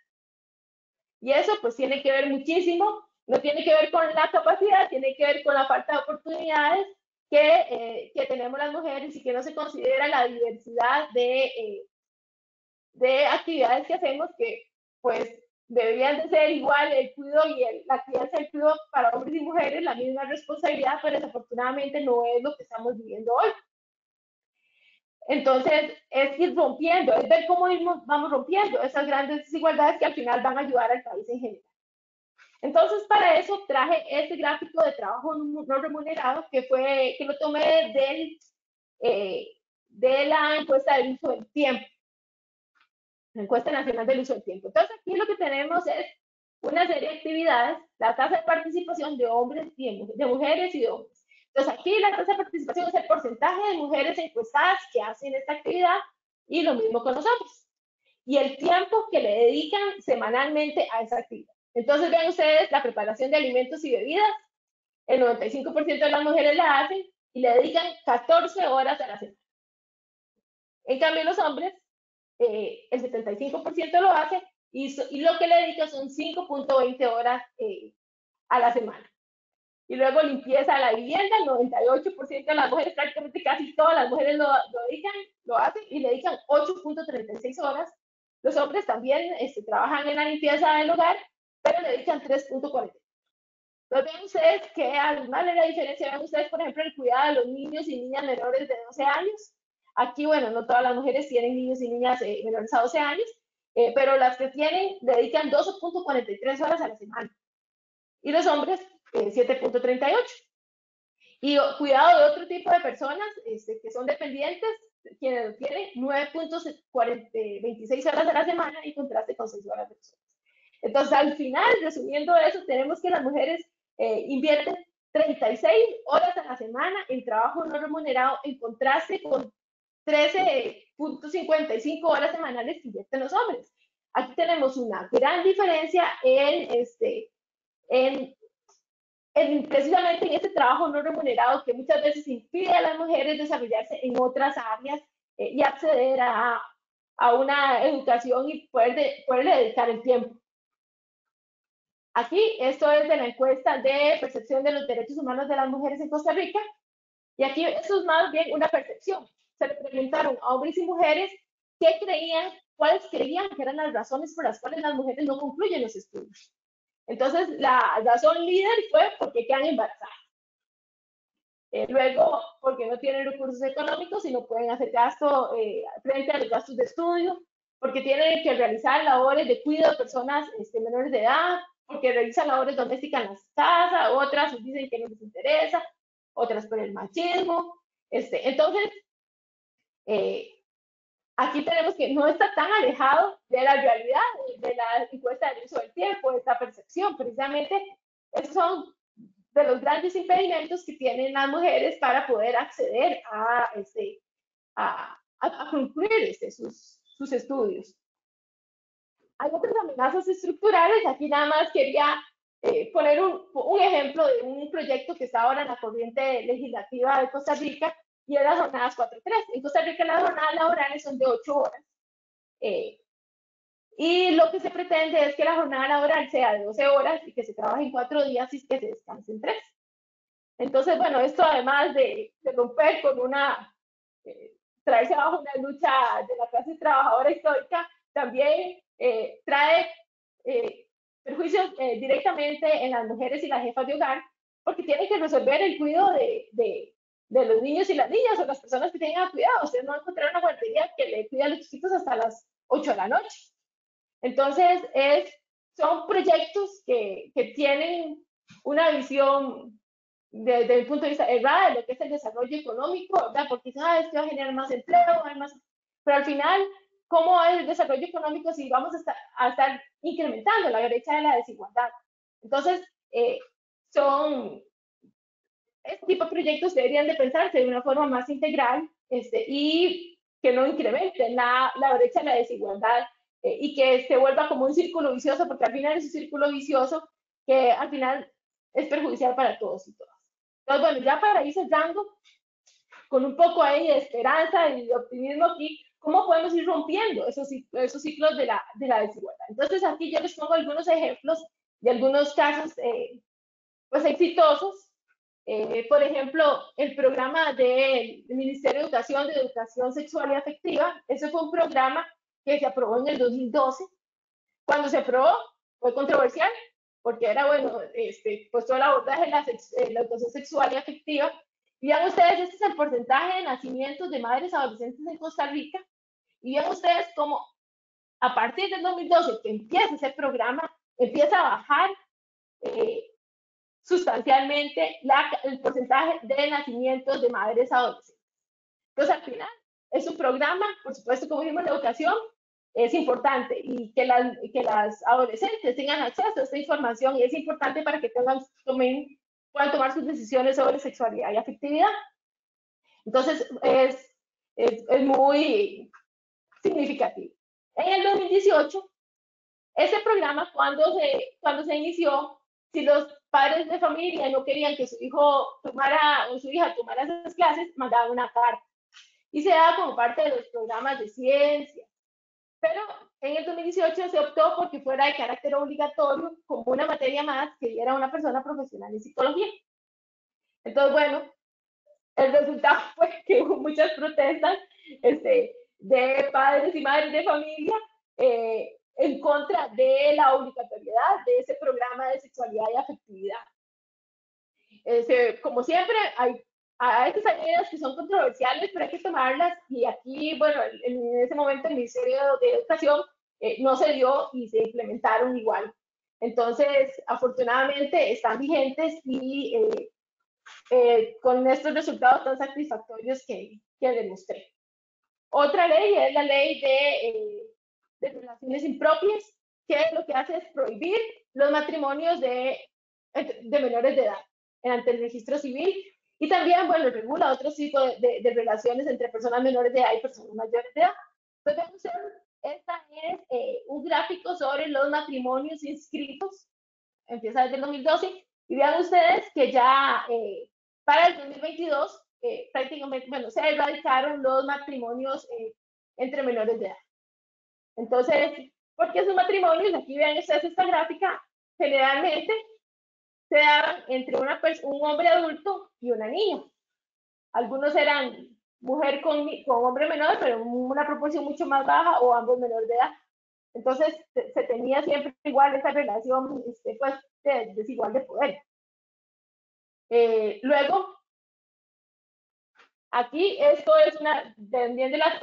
Y eso pues tiene que ver muchísimo, no tiene que ver con la capacidad, tiene que ver con la falta de oportunidades que tenemos las mujeres y que no se considera la diversidad de actividades que hacemos que pues deberían de ser igual el cuidado y la crianza del cuidado para hombres y mujeres, la misma responsabilidad, pero desafortunadamente no es lo que estamos viviendo hoy. Entonces, es ir rompiendo, es ver cómo vamos rompiendo esas grandes desigualdades que al final van a ayudar al país en general. Entonces, para eso traje este gráfico de trabajo no remunerado que lo tomé de la encuesta del uso del tiempo, la encuesta nacional del uso del tiempo. Entonces, aquí lo que tenemos es una serie de actividades, la tasa de participación de hombres y de mujeres y de hombres. Entonces, aquí la tasa de participación es el porcentaje de mujeres encuestadas que hacen esta actividad y lo mismo con los hombres. Y el tiempo que le dedican semanalmente a esa actividad. Entonces, vean ustedes la preparación de alimentos y bebidas. El 95% de las mujeres la hacen y le dedican 14 horas a la semana. En cambio, los hombres, el 75% lo hace y lo que le dedica son 5.20 horas a la semana. Y luego limpieza de la vivienda, el 98% de las mujeres, prácticamente casi todas las mujeres lo dedican, lo hacen y le dedican 8.36 horas. Los hombres también trabajan en la limpieza del hogar, pero le dedican 3.40. Entonces ven ustedes que además de la diferencia, ven ustedes, por ejemplo, el cuidado de los niños y niñas menores de 12 años. Aquí, bueno, no todas las mujeres tienen niños y niñas menores a 12 años, pero las que tienen dedican 12.43 horas a la semana. Y los hombres 7.38. Y cuidado de otro tipo de personas que son dependientes, quienes tienen 9.26 horas a la semana y contraste con 6 horas de los hombres. Entonces, al final, resumiendo eso, tenemos que las mujeres invierten 36 horas a la semana en trabajo no remunerado en contraste con 13.55 horas semanales que invierten los hombres. Aquí tenemos una gran diferencia precisamente en este trabajo no remunerado que muchas veces impide a las mujeres desarrollarse en otras áreas y acceder a una educación y poderle dedicar el tiempo. Aquí, esto es de la encuesta de percepción de los derechos humanos de las mujeres en Costa Rica, y aquí esto es más bien una percepción. Se le preguntaron a hombres y mujeres cuáles creían que eran las razones por las cuales las mujeres no concluyen los estudios. Entonces, la razón líder fue porque quedan embarazadas. Luego, porque no tienen recursos económicos y no pueden hacer gasto frente a los gastos de estudio, porque tienen que realizar labores de cuidado de personas menores de edad, porque realizan labores domésticas en las casas, otras dicen que no les interesa, otras por el machismo. Entonces, aquí tenemos que no está tan alejado de la realidad, de la encuesta del uso del tiempo, de esta percepción. Precisamente, esos son de los grandes impedimentos que tienen las mujeres para poder acceder a concluir sus estudios. Hay otras amenazas estructurales. Aquí nada más quería poner un ejemplo de un proyecto que está ahora en la corriente legislativa de Costa Rica, y es las jornadas 4-3. En Costa Rica las jornadas laborales son de 8 horas. Y lo que se pretende es que la jornada laboral sea de 12 horas y que se trabaje en 4 días y que se descanse en 3. Entonces, bueno, esto además de romper con traerse abajo una lucha de la clase trabajadora histórica, también trae perjuicios directamente en las mujeres y las jefas de hogar, porque tienen que resolver el cuidado de los niños y las niñas o las personas que tengan cuidado. Ustedes no van a encontrar una guardería que le cuide a los chiquitos hasta las 8 de la noche. Entonces, son proyectos que tienen una visión desde el punto de vista errada de lo que es el desarrollo económico, ¿verdad? Porque esto va a generar más empleo, pero al final, ¿cómo es el desarrollo económico si vamos a estar incrementando la brecha de la desigualdad? Entonces, este tipo de proyectos deberían de pensarse de una forma más integral y que no incrementen la brecha de la desigualdad y que se vuelva como un círculo vicioso, porque al final es un círculo vicioso que al final es perjudicial para todos y todas. Entonces, bueno, ya para ir cerrando, con un poco ahí de esperanza y de optimismo aquí, ¿cómo podemos ir rompiendo esos ciclos de la desigualdad? Entonces, aquí yo les pongo algunos ejemplos de algunos casos pues exitosos. Por ejemplo, el programa del Ministerio de Educación Sexual y Afectiva. Ese fue un programa que se aprobó en el 2012. Cuando se aprobó, fue controversial, porque era, bueno, pues todo el abordaje de la educación sexual y afectiva. Y vean ustedes, este es el porcentaje de nacimientos de madres adolescentes en Costa Rica. Y vean ustedes cómo a partir del 2012, que empieza ese programa, empieza a bajar sustancialmente el porcentaje de nacimientos de madres adolescentes. Entonces, al final, es un programa, por supuesto, como dijimos, de educación, es importante, y que las adolescentes tengan acceso a esta información, y es importante para que puedan tomar sus decisiones sobre sexualidad y afectividad. Entonces, es muy significativo. En el 2018, ese programa, cuando se inició, si los padres de familia no querían que su hijo o su hija tomara esas clases, mandaban una carta. Y se daba como parte de los programas de ciencia, Pero en el 2018 se optó porque fuera de carácter obligatorio como una materia más que diera una persona profesional en psicología. Entonces, bueno, el resultado fue que hubo muchas protestas de padres y madres de familia en contra de la obligatoriedad de ese programa de sexualidad y afectividad. Como siempre, hay estas ideas que son controversiales, pero hay que tomarlas, y aquí, bueno, en ese momento el Ministerio de Educación no se dio y se implementaron igual. Entonces, afortunadamente, están vigentes y con estos resultados tan satisfactorios que demostré. Otra ley es la ley de relaciones impropias, que lo que hace es prohibir los matrimonios de menores de edad ante el registro civil, y también, bueno, regula otro tipo de relaciones entre personas menores de edad y personas mayores de edad. Entonces, esta es un gráfico sobre los matrimonios inscritos, empieza desde el 2012, y vean ustedes que ya para el 2022 prácticamente, bueno, se erradicaron los matrimonios entre menores de edad. Entonces, porque esos matrimonios, aquí vean ustedes esta gráfica, generalmente se daban entre un hombre adulto y una niña. Algunos eran mujer con hombre menor, pero una proporción mucho más baja, o ambos menores de edad. Entonces, se tenía siempre igual esa relación pues, de desigual de poder. Luego, aquí esto es también de las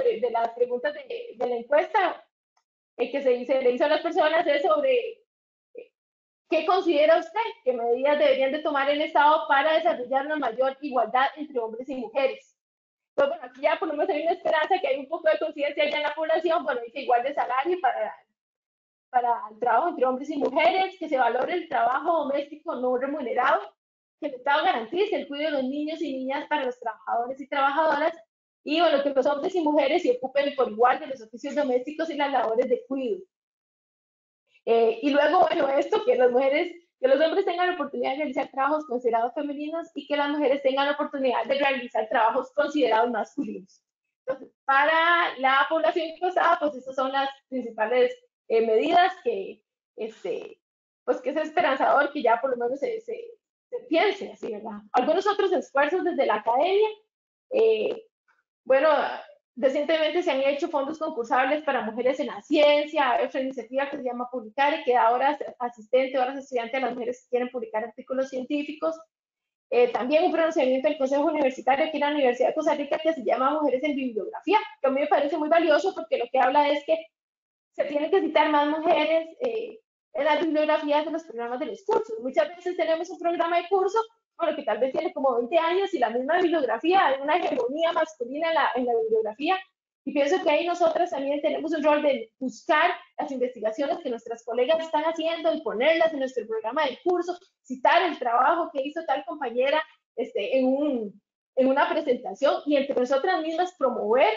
preguntas de la encuesta que le hizo a las personas, es sobre ¿qué considera usted que medidas deberían de tomar el Estado para desarrollar una mayor igualdad entre hombres y mujeres? Pues bueno, aquí ya por lo menos hay una esperanza que hay un poco de conciencia ya en la población, bueno, dice igual de salario para el trabajo entre hombres y mujeres, que se valore el trabajo doméstico no remunerado, que el Estado garantice el cuidado de los niños y niñas para los trabajadores y trabajadoras, y bueno, que los hombres y mujeres se ocupen por igual de los oficios domésticos y las labores de cuidado. Y luego, bueno, esto, que los hombres tengan la oportunidad de realizar trabajos considerados femeninos y que las mujeres tengan la oportunidad de realizar trabajos considerados masculinos. Entonces, para la población encuestada, pues estas son las principales medidas que, pues que es esperanzador que ya por lo menos se piense así, ¿verdad? Algunos otros esfuerzos desde la academia, bueno, recientemente se han hecho fondos concursables para mujeres en la ciencia, hay otra iniciativa que se llama Publicar, y que da horas asistente, horas estudiante a las mujeres que quieren publicar artículos científicos. También un pronunciamiento del Consejo Universitario aquí en la Universidad de Costa Rica que se llama Mujeres en Bibliografía, que a mí me parece muy valioso porque lo que habla es que se tienen que citar más mujeres en las bibliografías de los programas de los cursos. Muchas veces tenemos un programa de curso, bueno, que tal vez tiene como 20 años y la misma bibliografía, hay una hegemonía masculina en la bibliografía, y pienso que ahí nosotras también tenemos un rol de buscar las investigaciones que nuestras colegas están haciendo y ponerlas en nuestro programa de curso, citar el trabajo que hizo tal compañera en una presentación, y entre nosotras mismas promover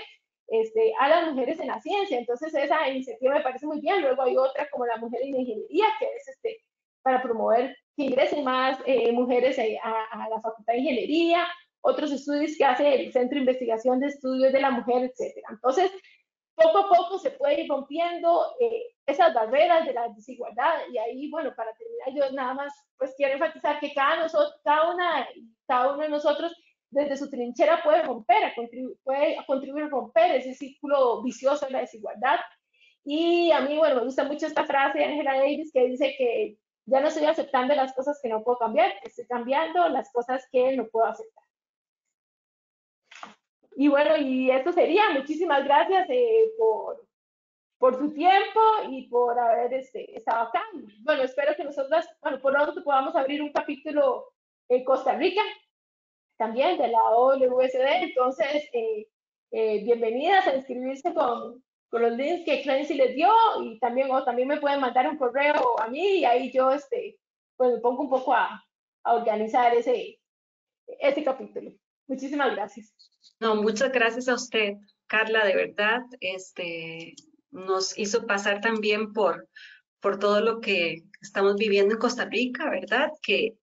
a las mujeres en la ciencia. Entonces esa iniciativa me parece muy bien. Luego hay otra como la mujer en ingeniería, que es para promover que ingresen más mujeres a la Facultad de Ingeniería, otros estudios que hace el Centro de Investigación de Estudios de la Mujer, etc. Entonces, poco a poco se puede ir rompiendo esas barreras de la desigualdad. Y ahí, bueno, para terminar, yo nada más pues quiero enfatizar que cada uno de nosotros desde su trinchera puede contribuir a romper ese círculo vicioso de la desigualdad. Y a mí, bueno, me gusta mucho esta frase de Angela Davis que dice que ya no estoy aceptando las cosas que no puedo cambiar, estoy cambiando las cosas que no puedo aceptar. Y bueno, y eso sería. Muchísimas gracias por su tiempo y por haber estado acá. Bueno, espero que nosotras, bueno, por pronto podamos abrir un capítulo en Costa Rica, también de la OWSD. Entonces, bienvenidas a inscribirse con los links que Clancy les dio, y también me pueden mandar un correo a mí, y ahí yo pues me pongo un poco a organizar ese capítulo. Muchísimas gracias. No, muchas gracias a usted, Carla, de verdad, nos hizo pasar también por todo lo que estamos viviendo en Costa Rica, ¿verdad? Que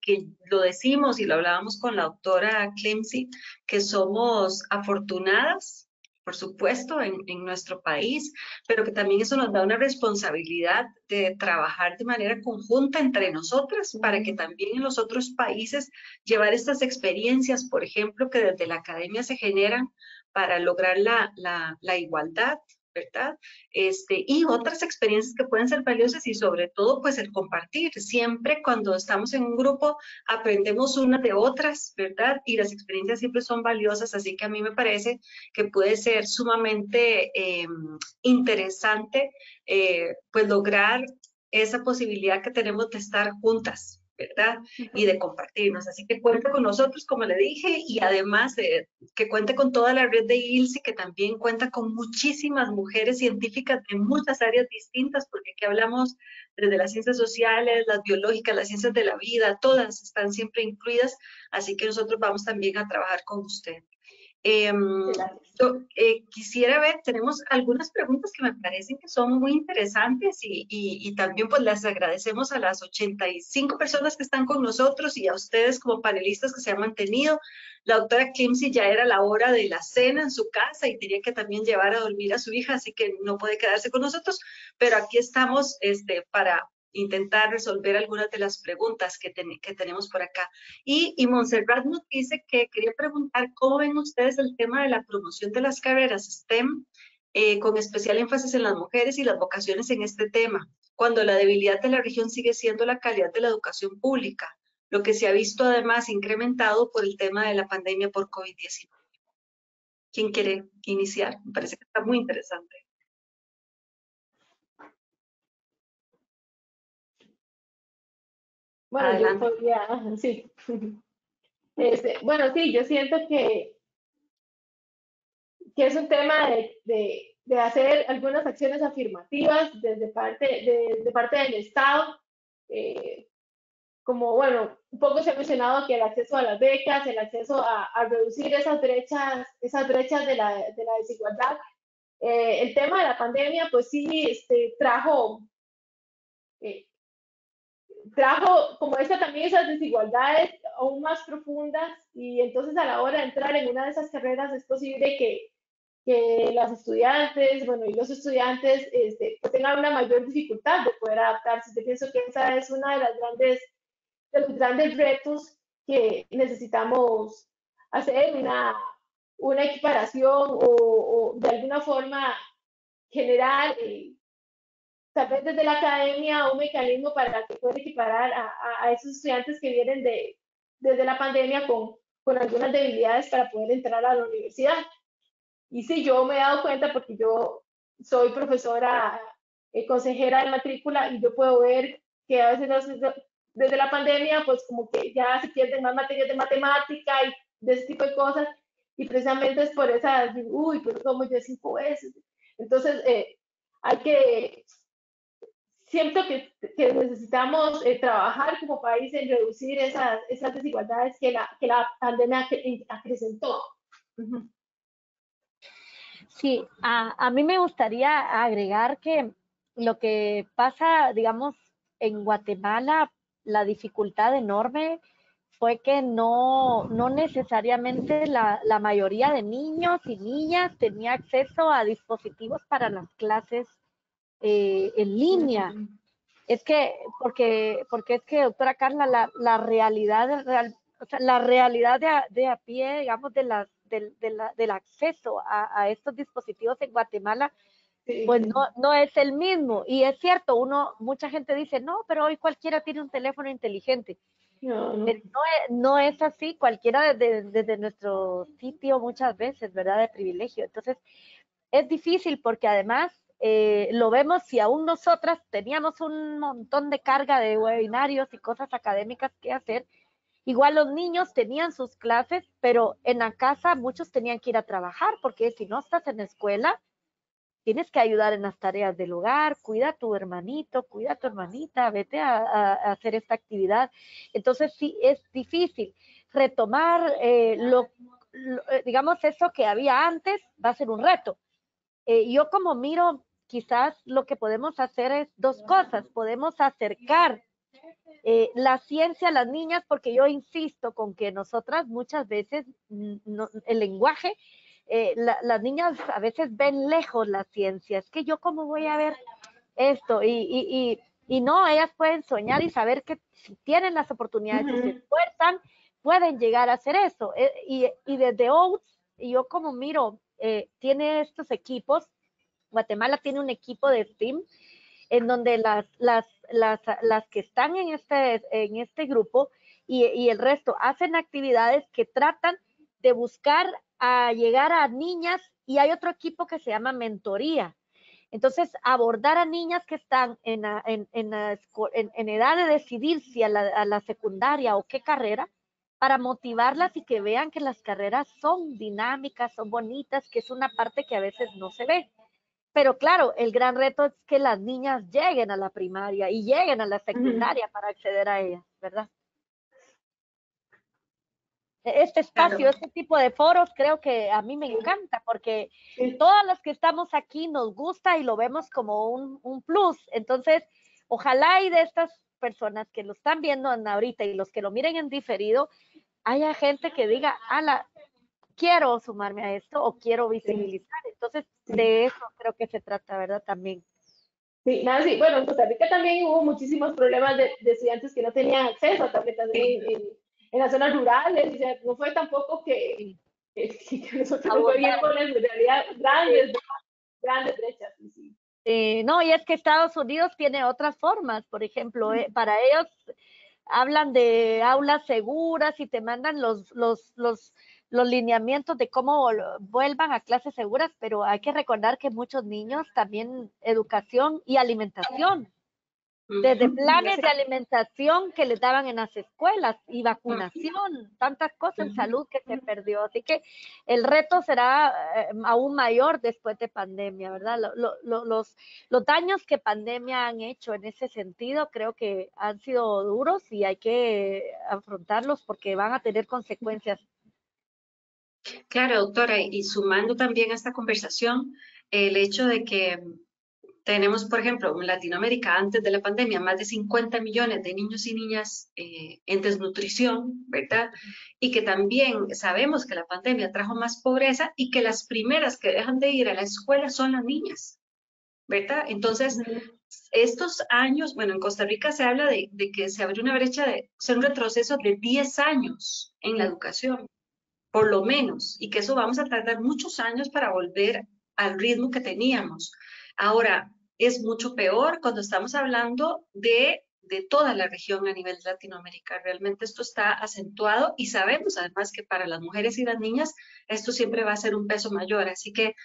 lo decimos y lo hablábamos con la doctora Clemcy, que somos afortunadas por supuesto, en nuestro país, pero que también eso nos da una responsabilidad de trabajar de manera conjunta entre nosotras para que también en los otros países llevar estas experiencias, por ejemplo, que desde la academia se generan para lograr la igualdad, ¿verdad? Y otras experiencias que pueden ser valiosas y sobre todo pues el compartir. Siempre cuando estamos en un grupo aprendemos unas de otras, ¿verdad? Y las experiencias siempre son valiosas, así que a mí me parece que puede ser sumamente interesante pues lograr esa posibilidad que tenemos de estar juntas, ¿verdad? Y de compartirnos. Así que cuente con nosotros, como le dije, y además que cuente con toda la red de ILSI, que también cuenta con muchísimas mujeres científicas de muchas áreas distintas, porque aquí hablamos desde las ciencias sociales, las biológicas, las ciencias de la vida, todas están siempre incluidas, así que nosotros vamos también a trabajar con usted. Yo quisiera ver, tenemos algunas preguntas que me parecen que son muy interesantes y también pues les agradecemos a las 85 personas que están con nosotros y a ustedes como panelistas que se han mantenido. La doctora Kimsey ya era la hora de la cena en su casa y tenía que también llevar a dormir a su hija, así que no puede quedarse con nosotros, pero aquí estamos para intentar resolver algunas de las preguntas que tenemos por acá. Y Montserrat nos dice que quería preguntar cómo ven ustedes el tema de la promoción de las carreras STEM, con especial énfasis en las mujeres y las vocaciones en este tema, cuando la debilidad de la región sigue siendo la calidad de la educación pública, lo que se ha visto además incrementado por el tema de la pandemia por COVID-19. ¿Quién quiere iniciar? Me parece que está muy interesante. Bueno, Adelante. yo podría, sí. Bueno, sí, yo siento que es un tema de hacer algunas acciones afirmativas desde parte del Estado. Como, bueno, un poco se ha mencionado que el acceso a las becas, el acceso a reducir esas brechas de la desigualdad. El tema de la pandemia, pues sí, eh, trajo como también esas desigualdades aún más profundas y entonces a la hora de entrar en una de esas carreras es posible que las estudiantes, bueno, y los estudiantes pues tengan una mayor dificultad de poder adaptarse. Yo pienso que esa es una de los grandes retos que necesitamos hacer, una equiparación o de alguna forma generar tal vez desde la academia un mecanismo para que pueda equiparar a esos estudiantes que vienen desde la pandemia con algunas debilidades para poder entrar a la universidad. Y sí, yo me he dado cuenta porque yo soy profesora consejera de matrícula y yo puedo ver que a veces desde la pandemia pues como que ya se pierden más materias de matemática y de ese tipo de cosas y precisamente es por esa, uy, pero como yo 5 veces. Entonces, hay que siento que necesitamos trabajar como país en reducir esas desigualdades que la pandemia acrecentó. Sí, a mí me gustaría agregar que lo que pasa, digamos, en Guatemala, la dificultad enorme fue que no necesariamente la mayoría de niños y niñas tenía acceso a dispositivos para las clases en línea. Es que, porque es que, doctora Carla, la realidad, o sea, la realidad de a pie, digamos, del acceso a estos dispositivos en Guatemala, pues no es el mismo. Y es cierto, mucha gente dice, no, pero hoy cualquiera tiene un teléfono inteligente. Pero no es así, cualquiera desde nuestro sitio muchas veces, ¿verdad? De privilegio. Entonces, es difícil porque además lo vemos si aún nosotras teníamos un montón de carga de webinarios y cosas académicas que hacer. Igual los niños tenían sus clases, pero en la casa muchos tenían que ir a trabajar porque si no estás en la escuela, tienes que ayudar en las tareas del hogar, cuida a tu hermanito, cuida a tu hermanita, vete a hacer esta actividad. Entonces sí, es difícil retomar digamos, eso que había antes va a ser un reto. Yo como miro, quizás lo que podemos hacer es dos cosas. Podemos acercar la ciencia a las niñas, porque yo insisto con que nosotras muchas veces el lenguaje las niñas a veces ven lejos la ciencia. Es que yo cómo voy a ver esto y no, ellas pueden soñar y saber que si tienen las oportunidades y se esfuerzan, pueden llegar a hacer eso. Y desde Oats, yo como miro, tiene estos equipos, Guatemala tiene un equipo de STEAM en donde las que están en este grupo y el resto hacen actividades que tratan de buscar a llegar a niñas, y hay otro equipo que se llama mentoría. Entonces, abordar a niñas que están en edad de decidir si a la secundaria o qué carrera, para motivarlas y que vean que las carreras son dinámicas, son bonitas, que es una parte que a veces no se ve. Pero claro, el gran reto es que las niñas lleguen a la primaria y lleguen a la secundaria para acceder a ellas, ¿verdad? Este espacio, Claro. este tipo de foros, creo que a mí me encanta porque todas las que estamos aquí nos gusta y lo vemos como un plus. Entonces, ojalá y de estas personas que lo están viendo ahorita y los que lo miren en diferido, haya gente que diga, ala, quiero sumarme a esto o quiero visibilizar. Entonces, de eso creo que se trata, ¿verdad? También. Sí, Nancy, bueno, en Costa Rica también hubo muchísimos problemas de estudiantes que no tenían acceso a tabletas en las zonas rurales, o sea, no fue tampoco que nosotros nos fue bien con en realidad grandes brechas. Sí. No, y es que Estados Unidos tiene otras formas, por ejemplo, para ellos hablan de aulas seguras y te mandan los lineamientos de cómo vuelvan a clases seguras, pero hay que recordar que muchos niños también educación y alimentación, desde planes de alimentación que les daban en las escuelas y vacunación, tantas cosas en salud que se perdió. Así que el reto será aún mayor después de pandemia, ¿verdad? Los daños que pandemia han hecho en ese sentido creo que han sido duros y hay que afrontarlos porque van a tener consecuencias. Claro, doctora, y sumando también a esta conversación, el hecho de que tenemos, por ejemplo, en Latinoamérica antes de la pandemia más de 50 millones de niños y niñas en desnutrición, ¿verdad? Y que también sabemos que la pandemia trajo más pobreza y que las primeras que dejan de ir a la escuela son las niñas, ¿verdad? Entonces, estos años, bueno, en Costa Rica se habla de que se abrió una brecha de, o sea, un retroceso de 10 años en la educación, por lo menos, y que eso vamos a tardar muchos años para volver al ritmo que teníamos. Ahora, es mucho peor cuando estamos hablando de toda la región a nivel de Latinoamérica. Realmente esto está acentuado y sabemos además que para las mujeres y las niñas esto siempre va a ser un peso mayor. Así que,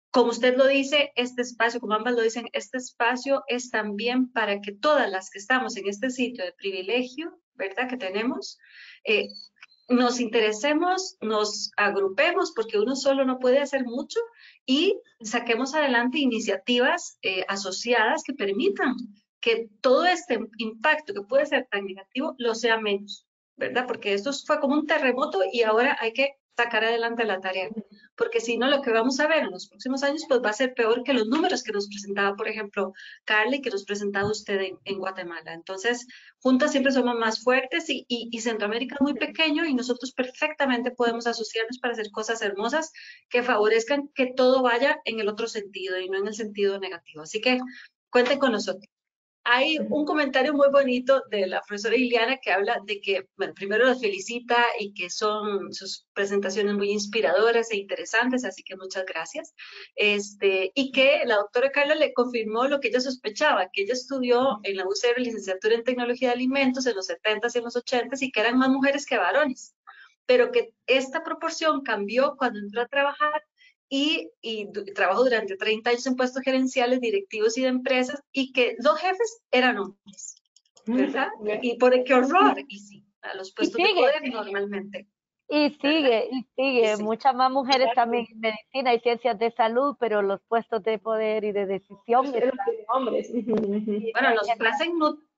como usted lo dice, este espacio, como ambas lo dicen, este espacio es también para que todas las que estamos en este sitio de privilegio, ¿verdad?, que tenemos, nos interesemos, nos agrupemos, porque uno solo no puede hacer mucho, y saquemos adelante iniciativas asociadas que permitan que todo este impacto que puede ser tan negativo lo sea menos, ¿verdad? Porque esto fue como un terremoto y ahora hay que sacar adelante la tarea, porque si no lo que vamos a ver en los próximos años pues va a ser peor que los números que nos presentaba, por ejemplo, Carla, y que nos presentaba usted en Guatemala. Entonces, juntas siempre somos más fuertes y Centroamérica es muy pequeño y nosotros perfectamente podemos asociarnos para hacer cosas hermosas que favorezcan que todo vaya en el otro sentido y no en el sentido negativo. Así que cuenten con nosotros. Hay un comentario muy bonito de la profesora Iliana que habla de que, bueno, primero los felicita y que son sus presentaciones muy inspiradoras e interesantes, así que muchas gracias. Y que la doctora Carla le confirmó lo que ella sospechaba, que ella estudió en la UCR licenciatura en Tecnología de Alimentos en los 70s y en los 80s y que eran más mujeres que varones, pero que esta proporción cambió cuando entró a trabajar y trabajó durante 30 años en puestos gerenciales, directivos y de empresas, y que los jefes eran hombres, ¿verdad? Y por qué horror, y sí, a los puestos de poder normalmente. Y sigue. Sí. Muchas más mujeres también en medicina y ciencias de salud, pero los puestos de poder y de decisión están hombres. Bueno,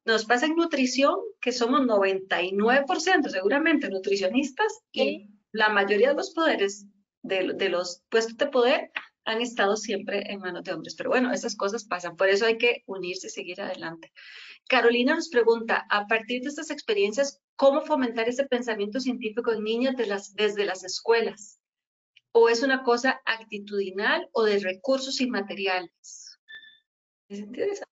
nos pasa en nutrición que somos 99% seguramente nutricionistas, y la mayoría de los poderes de los puestos de poder han estado siempre en manos de hombres. Pero bueno, esas cosas pasan, por eso hay que unirse y seguir adelante. Carolina nos pregunta, a partir de estas experiencias, ¿cómo fomentar ese pensamiento científico en niñas desde las escuelas? ¿O es una cosa actitudinal o de recursos inmateriales? ¿Es interesante?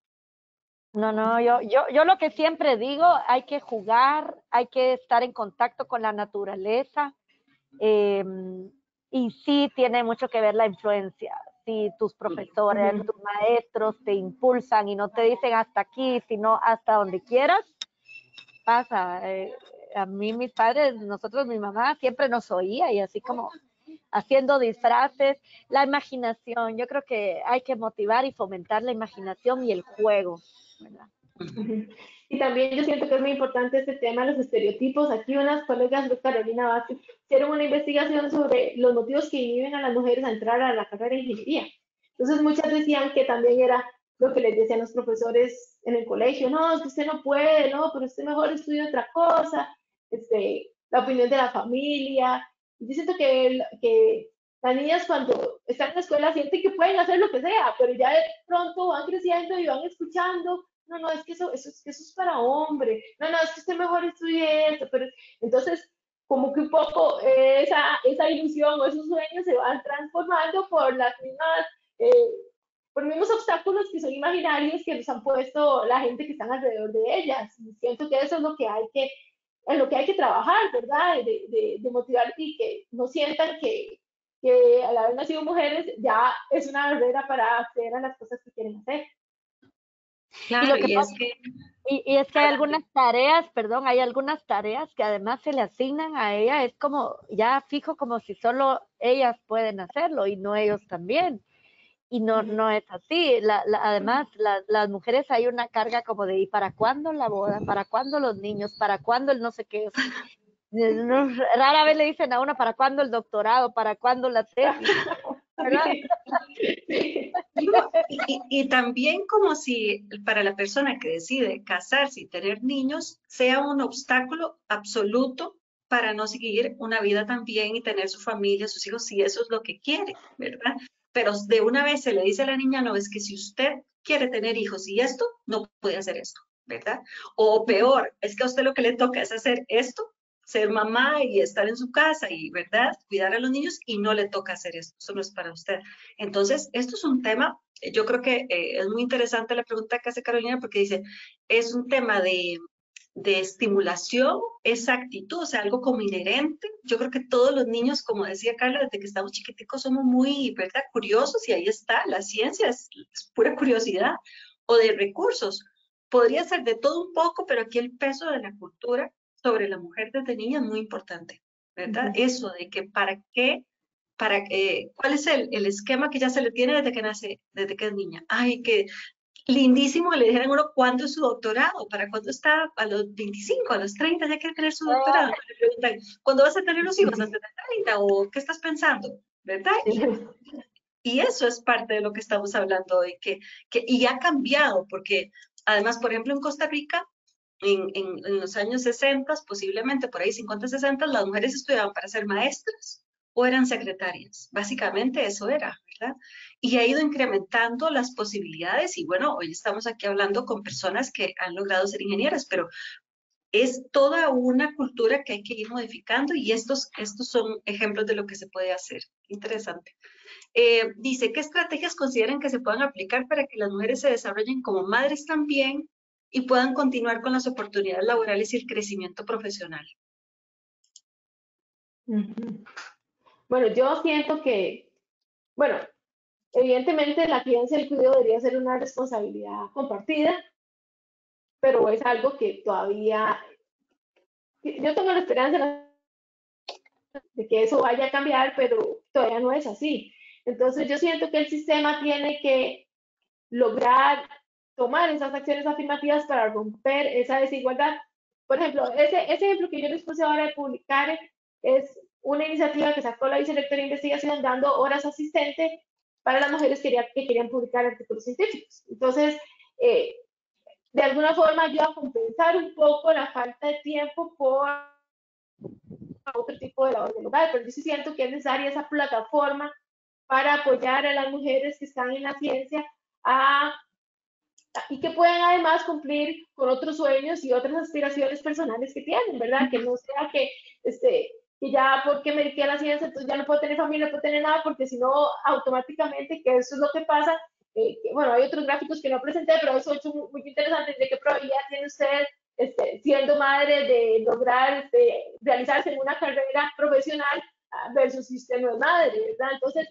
No, yo lo que siempre digo, hay que jugar, hay que estar en contacto con la naturaleza, eh, y sí tiene mucho que ver la influencia. Si tus profesores, tus maestros te impulsan y no te dicen hasta aquí, sino hasta donde quieras, pasa. A mí mis padres, nosotros, mi mamá siempre nos oía y así como haciendo disfraces, la imaginación. Yo creo que hay que motivar y fomentar la imaginación y el juego, ¿verdad? Y también yo siento que es muy importante este tema de los estereotipos. Aquí unas colegas de Carolina Vázquez hicieron una investigación sobre los motivos que inhiben a las mujeres a entrar a la carrera de ingeniería. Entonces muchas decían que también era lo que les decían los profesores en el colegio, no, es que usted no puede, no, pero usted mejor estudia otra cosa, la opinión de la familia. Yo siento que las niñas cuando están en la escuela sienten que pueden hacer lo que sea, pero ya de pronto van creciendo y van escuchando, no, es que eso es para hombre, no, es que usted mejor estudie esto, pero entonces como que un poco esa ilusión o esos sueños se van transformando por las mismas, por los mismos obstáculos que son imaginarios que nos han puesto la gente que están alrededor de ellas. Y siento que eso es lo que hay que, en lo que hay que trabajar, ¿verdad? De motivar y que no sientan que al haber nacido mujeres ya es una barrera para acceder a las cosas que quieren hacer. Claro, y es que hay algunas tareas, perdón, hay algunas tareas que además se le asignan a ella, es como ya fijo como si solo ellas pueden hacerlo y no ellos también. Y no es así. Además, las mujeres hay una carga como de, ¿y para cuándo la boda? ¿Para cuándo los niños? ¿Para cuándo el no sé qué? Rara vez le dicen a una, ¿para cuándo el doctorado? ¿Para cuándo la tesis? ¿Verdad? Y también como si para la persona que decide casarse y tener niños sea un obstáculo absoluto para no seguir una vida también y tener su familia, sus hijos, si eso es lo que quiere, ¿verdad? Pero de una vez se le dice a la niña, no, es que si usted quiere tener hijos y esto, no puede hacer esto, ¿verdad? O peor, es que a usted lo que le toca es hacer esto, ser mamá y estar en su casa y, ¿verdad? Cuidar a los niños y no le toca hacer esto, eso no es para usted. Entonces, esto es un tema, yo creo que es muy interesante la pregunta que hace Carolina porque dice, es un tema de estimulación, esa actitud, o sea, algo como inherente. Yo creo que todos los niños, como decía Carla, desde que estamos chiquiticos somos muy, ¿verdad?, curiosos y ahí está, la ciencia es pura curiosidad. O de recursos, podría ser de todo un poco, pero aquí el peso de la cultura sobre la mujer desde niña es muy importante, ¿verdad? Eso de que para qué, ¿cuál es el esquema que ya se le tiene desde que nace, desde que es niña? Ay, que lindísimo que le dijeran a uno cuándo es su doctorado, para cuándo está a los 25, a los 30 ya quiere tener su doctorado. Le preguntan, ¿cuándo vas a tener los hijos? ¿Hasta los 30? ¿O qué estás pensando? ¿Verdad? Y eso es parte de lo que estamos hablando hoy, y ha cambiado, porque además, por ejemplo, en Costa Rica, en los años 60, posiblemente por ahí 50, 60, las mujeres estudiaban para ser maestras o eran secretarias. Básicamente eso era, ¿verdad? Y ha ido incrementando las posibilidades y bueno, hoy estamos aquí hablando con personas que han logrado ser ingenieras, pero es toda una cultura que hay que ir modificando y estos son ejemplos de lo que se puede hacer. Interesante. Dice, ¿qué estrategias consideran que se puedan aplicar para que las mujeres se desarrollen como madres también y puedan continuar con las oportunidades laborales y el crecimiento profesional? Bueno, yo siento que, bueno, evidentemente la crianza y el cuidado debería ser una responsabilidad compartida, pero es algo que todavía, yo tengo la esperanza de que eso vaya a cambiar, pero todavía no es así. Entonces yo siento que el sistema tiene que lograr tomar esas acciones afirmativas para romper esa desigualdad. Por ejemplo, ese ejemplo que yo les puse ahora de publicar es una iniciativa que sacó la vicerectora de investigación dando horas asistente para las mujeres que querían publicar artículos científicos. Entonces, de alguna forma ayuda a compensar un poco la falta de tiempo por otro tipo de labor del hogar, pero yo sí siento que es necesaria esa plataforma para apoyar a las mujeres que están en la ciencia y que pueden además cumplir con otros sueños y otras aspiraciones personales que tienen, ¿verdad? Que no sea que y ya porque me dediqué a la ciencia, entonces ya no puedo tener familia, no puedo tener nada, porque si no, automáticamente, que eso es lo que pasa, bueno, hay otros gráficos que no presenté, pero eso es muy interesante, de qué probabilidad tiene usted, siendo madre, de lograr realizarse en una carrera profesional versus si usted no es madre, ¿verdad? Entonces,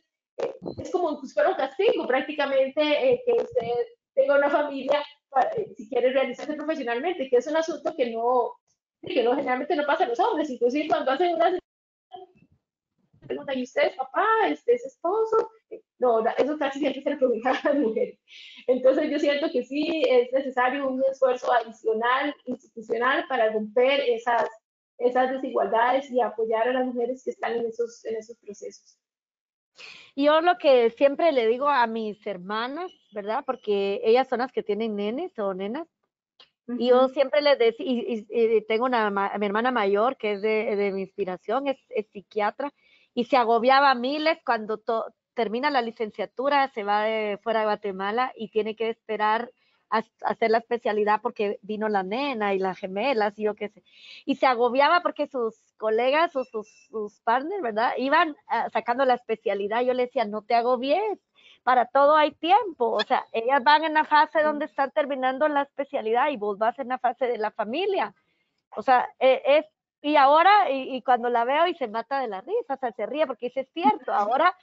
es como si fuera un castigo prácticamente, que usted tenga una familia para, si quiere realizarse profesionalmente, que es un asunto que no generalmente no pasa a los hombres, inclusive cuando hacen una pregunta, ¿y usted es papá? ¿Es esposo? No, eso casi siempre se le pregunta a las mujeres. Entonces yo siento que sí es necesario un esfuerzo adicional, institucional, para romper esas desigualdades y apoyar a las mujeres que están en esos procesos. Yo lo que siempre le digo a mis hermanas, ¿verdad? Porque ellas son las que tienen nenes o nenas. Y yo siempre les decía, y tengo mi hermana mayor que es de mi inspiración, es psiquiatra, y se agobiaba miles cuando termina la licenciatura, se va fuera de Guatemala y tiene que esperar a hacer la especialidad porque vino la nena y las gemelas y yo qué sé. Y se agobiaba porque sus colegas o sus partners, ¿verdad? Iban sacando la especialidad. Yo le decía, no te agobies, para todo hay tiempo, o sea, ellas van en la fase donde están terminando la especialidad y vos vas en la fase de la familia, o sea, y ahora, y cuando la veo y se mata de la risa, o sea, se ríe porque dice, es cierto, ahora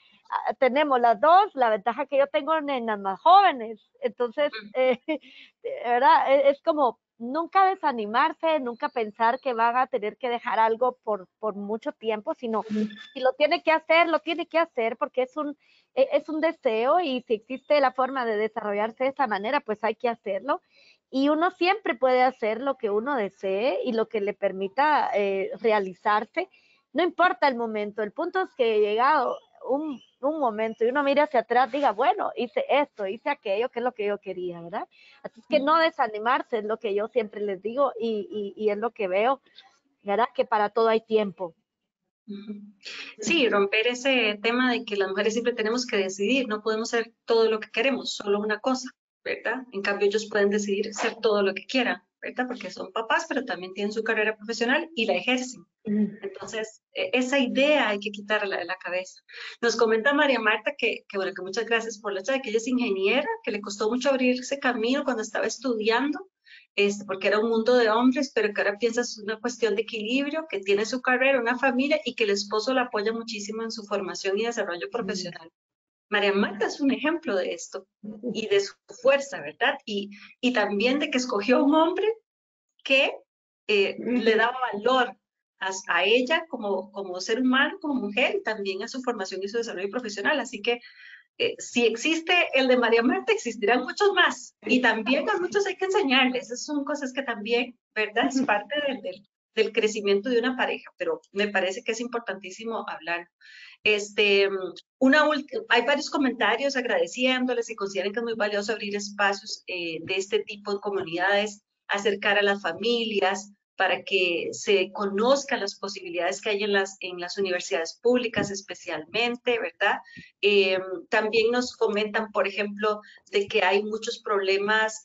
tenemos las dos, la ventaja que yo tengo en las más jóvenes, entonces, ¿verdad? Es como nunca desanimarse, nunca pensar que van a tener que dejar algo por mucho tiempo, sino si lo tiene que hacer porque es un deseo y si existe la forma de desarrollarse de esa manera, pues hay que hacerlo. Y uno siempre puede hacer lo que uno desee y lo que le permita realizarse, no importa el momento, el punto es que he llegado un momento y uno mire hacia atrás, diga, bueno, hice esto, hice aquello, que es lo que yo quería, ¿verdad? Así es que no desanimarse es lo que yo siempre les digo y es lo que veo, ¿verdad? Que para todo hay tiempo. Sí, romper ese tema de que las mujeres siempre tenemos que decidir, no podemos ser todo lo que queremos, solo una cosa, ¿verdad? En cambio, ellos pueden decidir ser todo lo que quieran, ¿verdad? Porque son papás, pero también tienen su carrera profesional y la ejercen. Entonces, esa idea hay que quitarla de la cabeza. Nos comenta María Marta bueno, que muchas gracias por la charla, que ella es ingeniera, que le costó mucho abrirse camino cuando estaba estudiando, porque era un mundo de hombres, pero que ahora piensa es una cuestión de equilibrio, que tiene su carrera, una familia y que el esposo la apoya muchísimo en su formación y desarrollo profesional. María Marta es un ejemplo de esto y de su fuerza, ¿verdad? Y también de que escogió a un hombre que le daba valor a ella como ser humano, como mujer, y también a su formación y su desarrollo profesional. Así que si existe el de María Marta, existirán muchos más. Y también a muchos hay que enseñarles. Esas son cosas que también, ¿verdad? Es parte del crecimiento de una pareja, pero me parece que es importantísimo hablar. Hay varios comentarios agradeciéndoles y consideran que es muy valioso abrir espacios de este tipo en comunidades, acercar a las familias para que se conozcan las posibilidades que hay en las universidades públicas especialmente, ¿verdad? También nos comentan, por ejemplo, de que hay muchos problemas,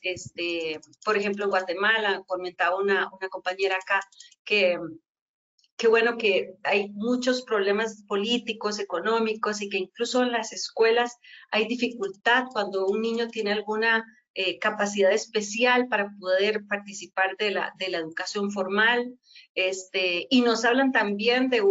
por ejemplo, en Guatemala, comentaba una compañera acá, que bueno, que hay muchos problemas políticos, económicos y que incluso en las escuelas hay dificultad cuando un niño tiene alguna capacidad especial para poder participar de la educación formal. Y nos hablan también de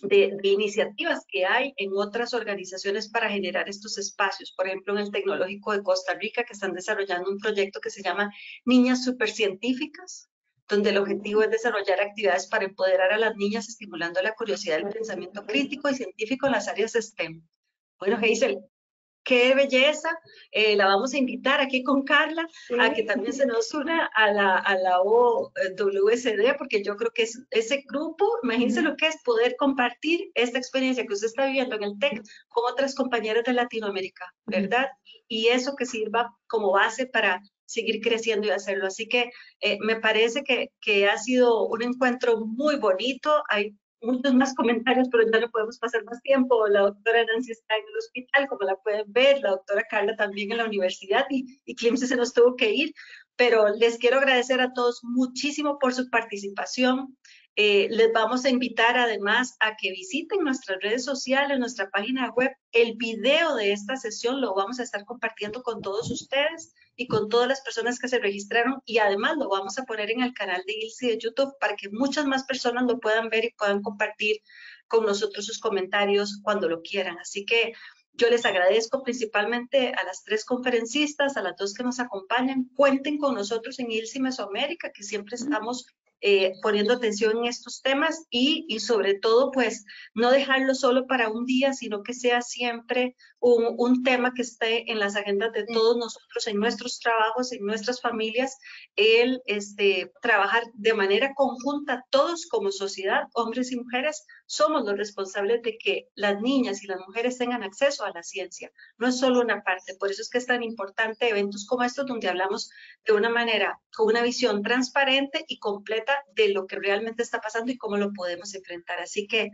de iniciativas que hay en otras organizaciones para generar estos espacios. Por ejemplo, en el Tecnológico de Costa Rica, que están desarrollando un proyecto que se llama Niñas Supercientíficas, donde el objetivo es desarrollar actividades para empoderar a las niñas, estimulando la curiosidad del pensamiento crítico y científico en las áreas STEM. Bueno, Hazel, qué belleza, la vamos a invitar aquí con Carla a que también se nos una a la OWSD, porque yo creo que ese grupo, imagínense lo que es poder compartir esta experiencia que usted está viviendo en el TEC con otras compañeras de Latinoamérica, ¿verdad? Y eso que sirva como base para seguir creciendo y hacerlo. Así que me parece que ha sido un encuentro muy bonito. Hay muchos más comentarios, pero ya no podemos pasar más tiempo. La doctora Nancy está en el hospital, como la pueden ver, la doctora Carla también en la universidad y Clemson se nos tuvo que ir, pero les quiero agradecer a todos muchísimo por su participación. Les vamos a invitar además a que visiten nuestras redes sociales, nuestra página web. El video de esta sesión lo vamos a estar compartiendo con todos ustedes y con todas las personas que se registraron, y además lo vamos a poner en el canal de ILSI de YouTube para que muchas más personas lo puedan ver y puedan compartir con nosotros sus comentarios cuando lo quieran. Así que yo les agradezco principalmente a las 3 conferencistas, a las 2 que nos acompañan. Cuenten con nosotros en ILSI Mesoamérica, que siempre estamos poniendo atención en estos temas, y sobre todo, pues, no dejarlo solo para un día, sino que sea siempre un tema que esté en las agendas de todos nosotros, en nuestros trabajos, en nuestras familias, el trabajar de manera conjunta, todos como sociedad, hombres y mujeres, somos los responsables de que las niñas y las mujeres tengan acceso a la ciencia. No es solo una parte, por eso es que es tan importante eventos como estos, donde hablamos de una manera, con una visión transparente y completa de lo que realmente está pasando y cómo lo podemos enfrentar. Así que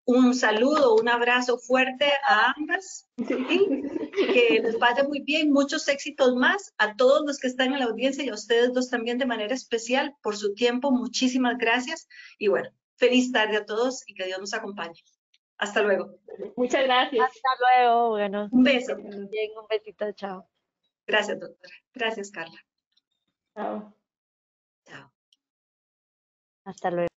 un saludo, un abrazo fuerte a ambas, ¿sí? Que les vaya muy bien, muchos éxitos más a todos los que están en la audiencia y a ustedes dos también de manera especial por su tiempo. Muchísimas gracias y bueno, feliz tarde a todos y que Dios nos acompañe. Hasta luego. Muchas gracias. Hasta luego. Bueno, un beso. Bien, un besito. Chao. Gracias, doctora. Gracias, Carla. Chao. Chao. Hasta luego.